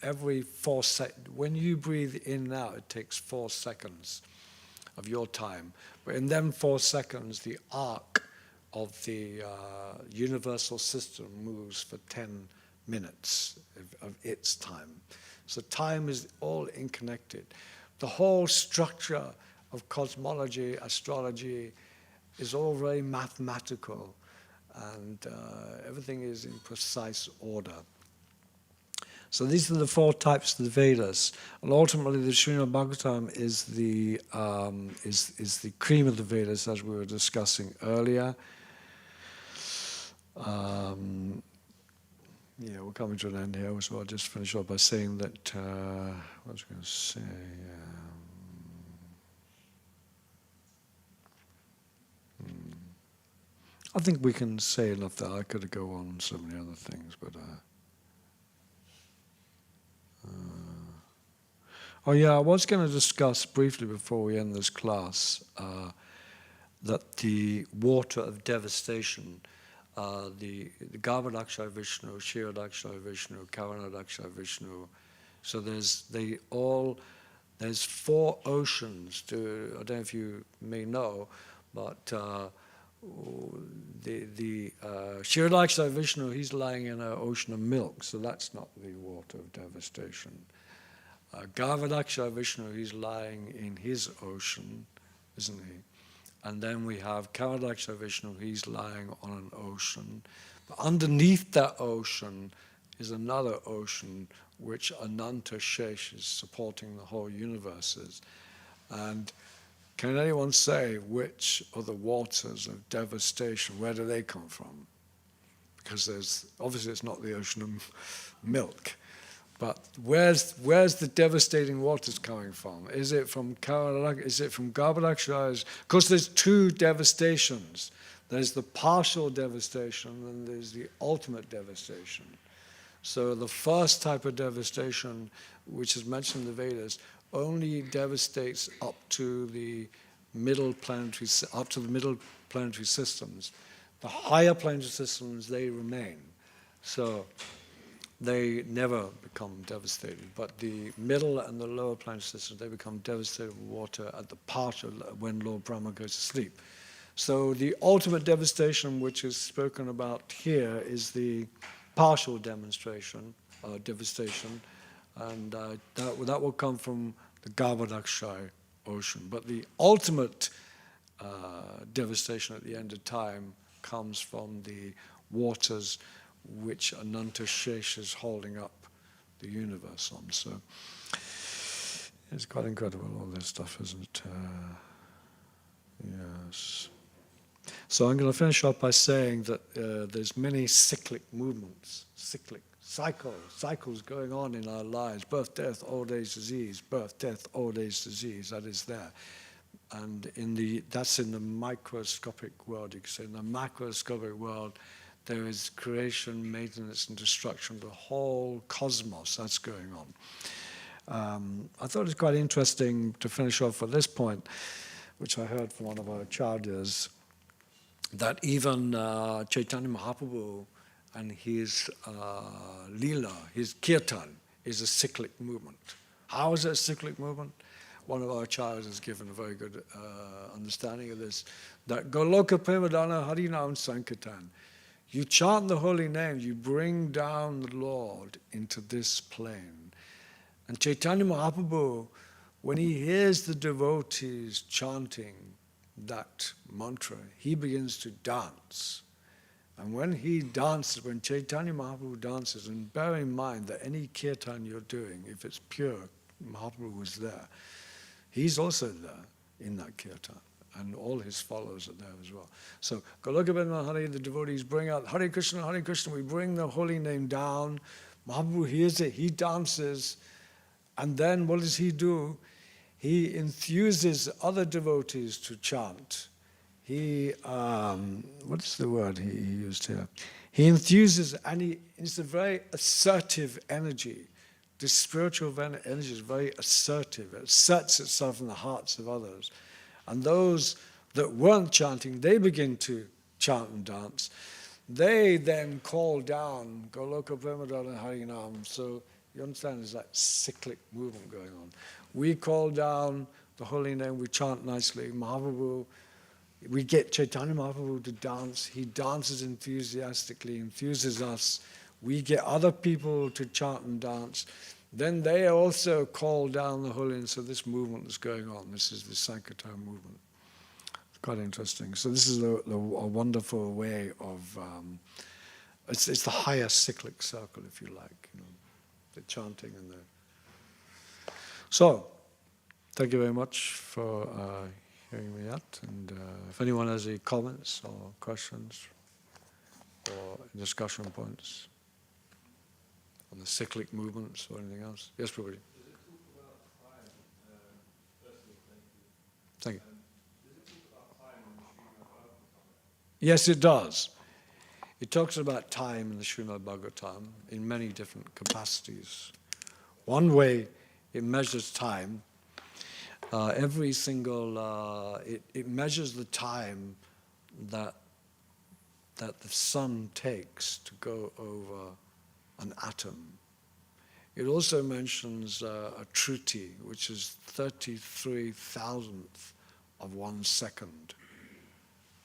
every 4 seconds, when you breathe in now, it takes 4 seconds of your time. But in them 4 seconds, the arc of the universal system moves for 10 minutes of its time. So time is all interconnected. The whole structure of cosmology, astrology, is all very mathematical, and everything is in precise order. So these are the 4 types of the Vedas, and ultimately the Srimad Bhagavatam is the cream of the Vedas, as we were discussing earlier. Yeah, we're coming to an end here, so I'll just finish off by saying that, what was I going to say? I think we can say enough there. I could go on so many other things, but... oh yeah, I was going to discuss briefly before we end this class that the water of devastation, the Garbhodakshaya Vishnu, Kshirodakshaya Vishnu, Karanodakshaya Vishnu, so there's 4 oceans. I don't know if you may know, but the Kshirodakshaya Vishnu, he's lying in an ocean of milk, so that's not the water of devastation. Garbhodakshaya Vishnu, he's lying in his ocean, isn't he? And then we have Karanodakshaya Vishnu, he's lying on an ocean. But underneath that ocean is another ocean which Ananta Shesh is supporting the whole universes. And can anyone say which are the waters of devastation? Where do they come from? Because obviously it's not the ocean of milk. But where's the devastating waters coming from? Is it from Garbhodakshayas? Because there's 2 devastations. There's the partial devastation and there's the ultimate devastation. So the first type of devastation, which is mentioned in the Vedas, only devastates up to the middle planetary systems. The higher planetary systems, they remain. So they never become devastated. But the middle and the lower planetary systems, they become devastated with water at the partial, when Lord Brahma goes to sleep. So the ultimate devastation, which is spoken about here, is the partial devastation, and that will come from the Garbhodakshaya ocean. But the ultimate devastation at the end of time comes from the waters which Ananta Shesh is holding up the universe on. So it's quite incredible, all this stuff, isn't it? Yes. So I'm going to finish up by saying that there's many cyclic movements, cycles going on in our lives. Birth, death, old age, disease. Birth, death, old age, disease. That is there. And that's in the microscopic world. You could say in the macroscopic world, there is creation, maintenance, and destruction of the whole cosmos. That's going on. I thought it was quite interesting to finish off at this point, which I heard from one of our acharyas, that even Chaitanya Mahaprabhu and his lila, his kirtan, is a cyclic movement. How is it a cyclic movement? One of our acharyas has given a very good understanding of this, that Goloka Premadana Harinam Sankirtan. You chant the holy name, you bring down the Lord into this plane. And Chaitanya Mahaprabhu, when he hears the devotees chanting that mantra, he begins to dance. And when he dances, when Chaitanya Mahaprabhu dances, and bear in mind that any kirtan you're doing, if it's pure, Mahaprabhu was there, he's also there in that kirtan. And all his followers are there as well. So, Golokabendra Hari, the devotees bring out Hare Krishna, we bring the holy name down. Mahaprabhu hears it, he dances, And then what does he do? He enthuses other devotees to chant. He, what's the word he used here? He enthuses, and it's a very assertive energy. This spiritual energy is very assertive. It asserts itself in the hearts of others. And those that weren't chanting, they begin to chant and dance. They then call down Goloka Premadana Harinam. So you understand there's that cyclic movement going on. We call down the holy name, we chant nicely. Mahaprabhu, we get Chaitanya Mahaprabhu to dance. He dances enthusiastically, enthuses us. We get other people to chant and dance. Then they also call down the holy name. So this movement is going on. This is the Sankirtan movement. It's quite interesting. So this is a wonderful way of, it's the higher cyclic circle, if you like, the chanting and the... So, thank you very much for hearing me out. And if anyone has any comments or questions or discussion points on the cyclic movements or anything else. Yes, Prabhuji. Does it talk about time? Firstly, thank you. Thank you. Does it talk about time in the Srimad Bhagavatam? Yes, it does. It talks about time in the Srimad Bhagavatam in many different capacities. One way it measures time, every single, it measures the time that the sun takes to go over an atom. It also mentions a truti, which is 33,000th of 1 second.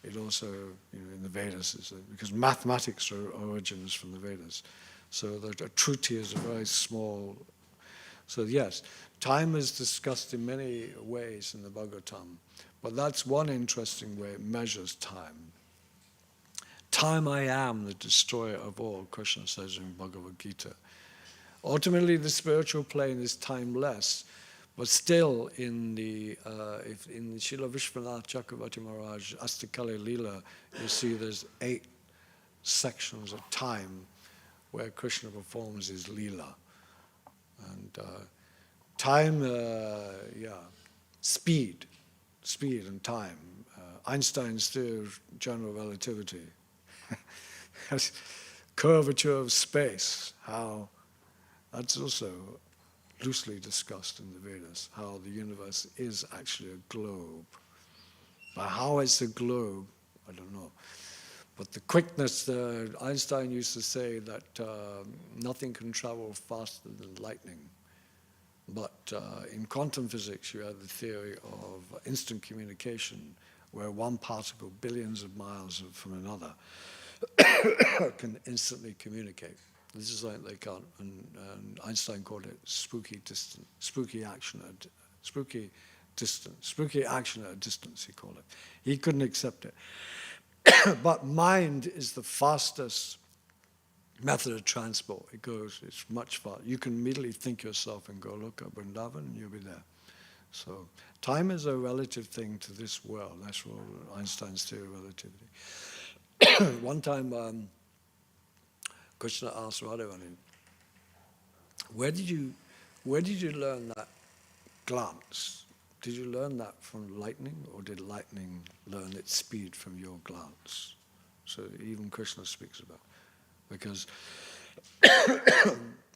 It also, in the Vedas, because mathematics origins from the Vedas. So that a truti is a very small. So yes, time is discussed in many ways in the Bhagavatam, but that's one interesting way it measures time. Time I am, the destroyer of all, Krishna says in Bhagavad Gita. Ultimately, the spiritual plane is timeless, but still in the Srila Vishwanath Chakravarti Maharaj Astakali Leela, you see there's 8 sections of time where Krishna performs his Leela. And time, speed and time. Einstein's theory of general relativity. Curvature of space, how that's also loosely discussed in the Vedas, how the universe is actually a globe. But how it's a globe, I don't know. But the quickness, Einstein used to say that nothing can travel faster than lightning. But in quantum physics, you have the theory of instant communication, where one particle, billions of miles from another, can instantly communicate. This is something they can't, and Einstein called it spooky action at a distance, he called it. He couldn't accept it. But mind is the fastest method of transport. It's much faster. You can immediately think yourself and go, look at Vrindavan, and you'll be there. So time is a relative thing to this world. That's what Einstein's theory of relativity. One time, Krishna asked Radharani, where did you learn that glance? Did you learn that from lightning, or did lightning learn its speed from your glance? So even Krishna speaks about it. Because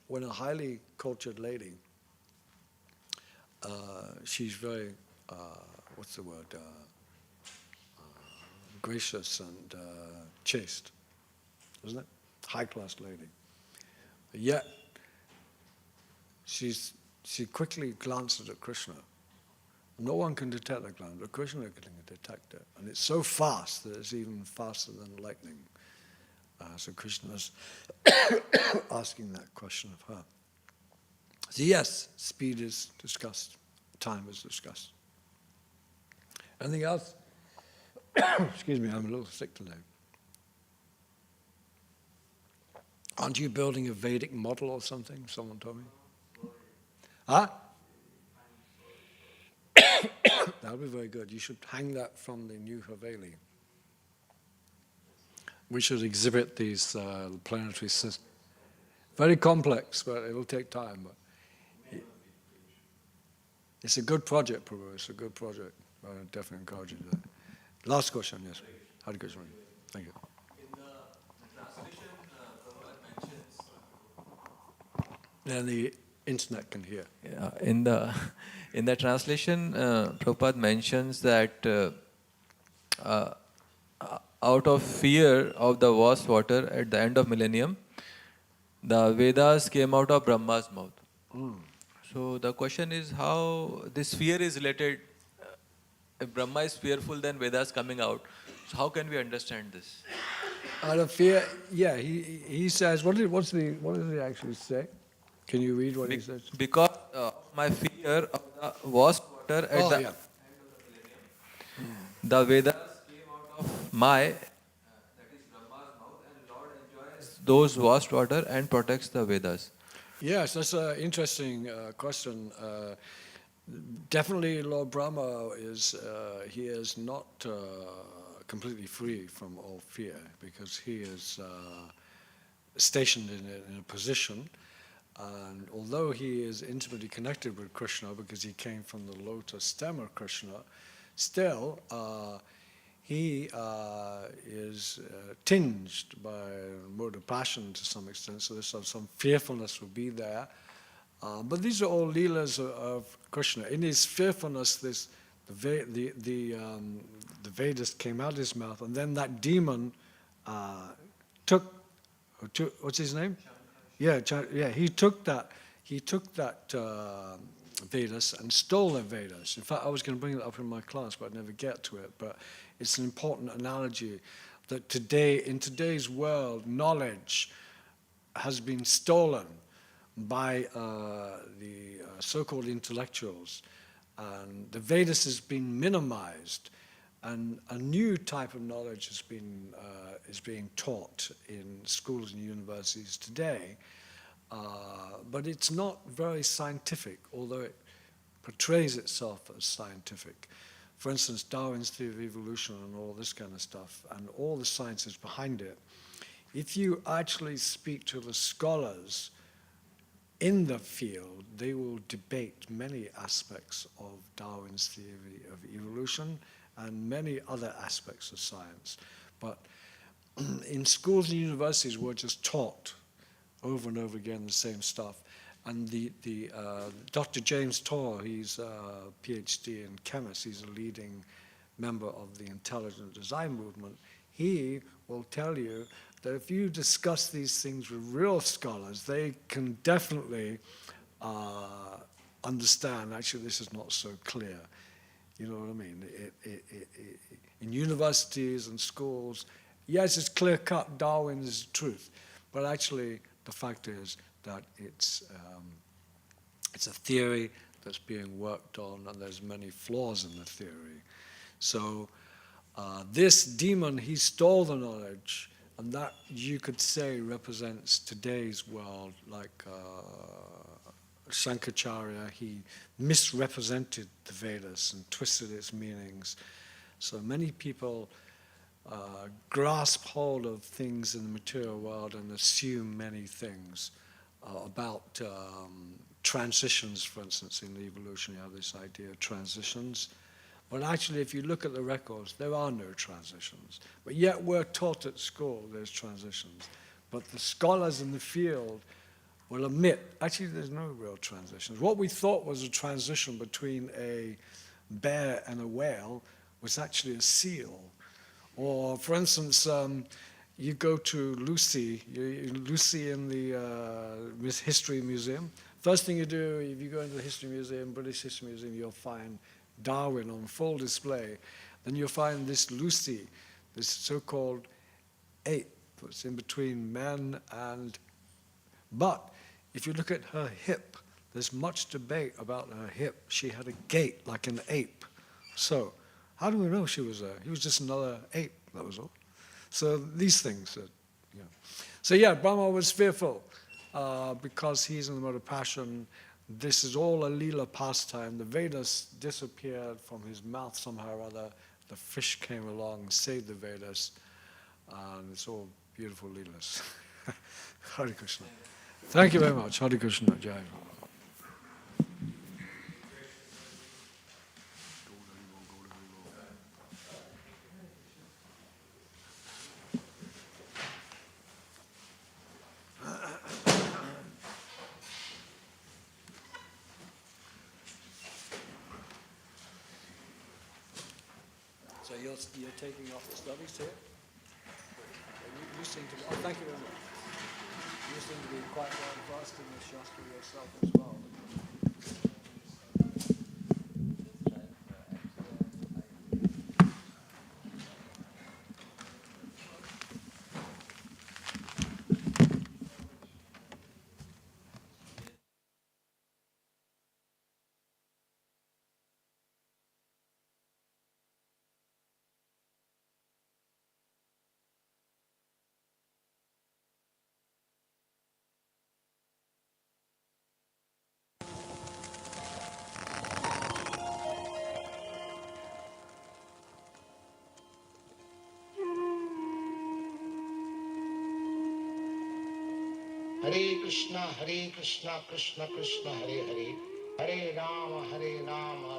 when a highly cultured lady, she's very, gracious and chaste, isn't it? High-class lady. Yet, she quickly glances at Krishna. No one can detect the glance, but Krishna can detect it. And it's so fast that it's even faster than lightning. So Krishna's asking that question of her. So yes, speed is discussed, time is discussed. Anything else? Excuse me, I'm a little sick today. Aren't you building a Vedic model or something? Someone told me. Huh? That would be very good. You should hang that from the new Haveli. We should exhibit these planetary systems. Very complex, but it will take time. But It's a good project, Prabhu. It's a good project. I definitely encourage you to do that. Last question, yes. Hare Krishna. Thank you. In the translation, Prabhupada mentions. Then the internet can hear. In the translation, Prabhupada mentions that out of fear of the vast water at the end of millennium, the Vedas came out of Brahma's mouth. So the question is how this fear is related. If Brahma is fearful, then Vedas coming out. So how can we understand this? Out of fear, yeah, he says, what does he actually say? Can you read what he says? Because my fear of the vast water at the Yeah. The Vedas came out of that is Brahma's mouth, and Lord enjoys those vast water and protects the Vedas. Yes, that's an interesting question. Definitely Lord Brahma he is not completely free from all fear, because he is stationed in a position, and although he is intimately connected with Krishna because he came from the lotus stem of Krishna, still he is tinged by mode of passion to some extent, so there's some fearfulness will be there. But these are all leelas of Krishna. In his fearfulness, the Vedas came out of his mouth, and then that demon took what's his name? Yeah, he took that Vedas and stole the Vedas. In fact, I was going to bring it up in my class, but I'd never get to it. But it's an important analogy that in today's world, knowledge has been stolen by the so-called intellectuals, and the Vedas has been minimized, and a new type of knowledge is being taught in schools and universities today, but it's not very scientific, although it portrays itself as scientific. For instance, Darwin's theory of evolution and all this kind of stuff, and all the sciences behind it. If you actually speak to the scholars in the field, they will debate many aspects of Darwin's theory of evolution and many other aspects of science. But in schools and universities, we're just taught over and over again the same stuff. And Dr. James Torr, he's a PhD in chemist, he's a leading member of the intelligent design movement. He will tell you that if you discuss these things with real scholars, they can definitely understand, actually, this is not so clear. You know what I mean? In universities and schools, yes, it's clear-cut, Darwin is truth, but actually the fact is that it's a theory that's being worked on, and there's many flaws in the theory. So this demon, he stole the knowledge, and that, you could say, represents today's world, like Shankaracharya, he misrepresented the Vedas and twisted its meanings. So many people grasp hold of things in the material world and assume many things about transitions, for instance. In the evolution, you have this idea of transitions. But actually, if you look at the records, there are no transitions. But yet we're taught at school there's transitions. But the scholars in the field will admit, actually, there's no real transitions. What we thought was a transition between a bear and a whale was actually a seal. Or, for instance, you go to Lucy in the History Museum. First thing you do, if you go into the History Museum, British History Museum, you'll find Darwin on full display. Then you'll find this Lucy, this so-called ape, that's in between man and... But if you look at her hip, there's much debate about her hip. She had a gait like an ape. So, how do we know she was he was just another ape, that was all. So these things, So yeah, Brahma was fearful because he's in the mode of passion. This is all a Leela pastime. The Vedas disappeared from his mouth somehow or other. The fish came along, saved the Vedas, and it's all beautiful Leelas. Hare Krishna. Thank you very much. Hare Krishna. Jai. you're taking off the studies here? You seem to be, oh, thank you very much. You seem to be quite well versed in the Shastra yourself as well. Hare Krishna, Krishna Krishna, Hare Hare, Hare Rama,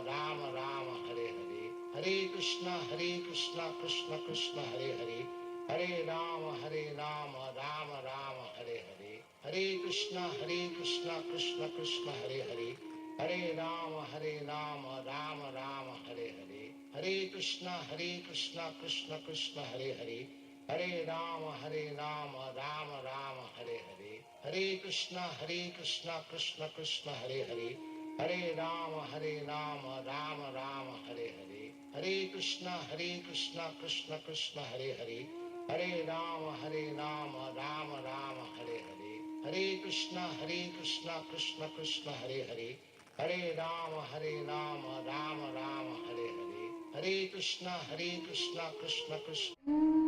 Rama Rama, Hare Hare, Hare Krishna, Krishna Krishna, Hare Hare, Hare Rama, Rama Rama, Hare Hare, Hare Krishna, Krishna Krishna, Hare Hare, Hare Rama, Rama Rama, Hare Hare, Hare Krishna, Krishna Krishna, Hare Hare, Hare Rama, Rama Rama, Hare Hare, Hare Krishna, Krishna Krishna, Hare Hare, Hare Rama, Rama Rama, Hare Hare, Hare Krishna, Krishna Krishna, Hare Hare, Hare Rama, Rama Rama, Hare Hare, Hare Krishna, Krishna Krishna, Hare Hare, Hare Rama, Rama Rama, Hare Hare, Hare Krishna, Krishna Krishna.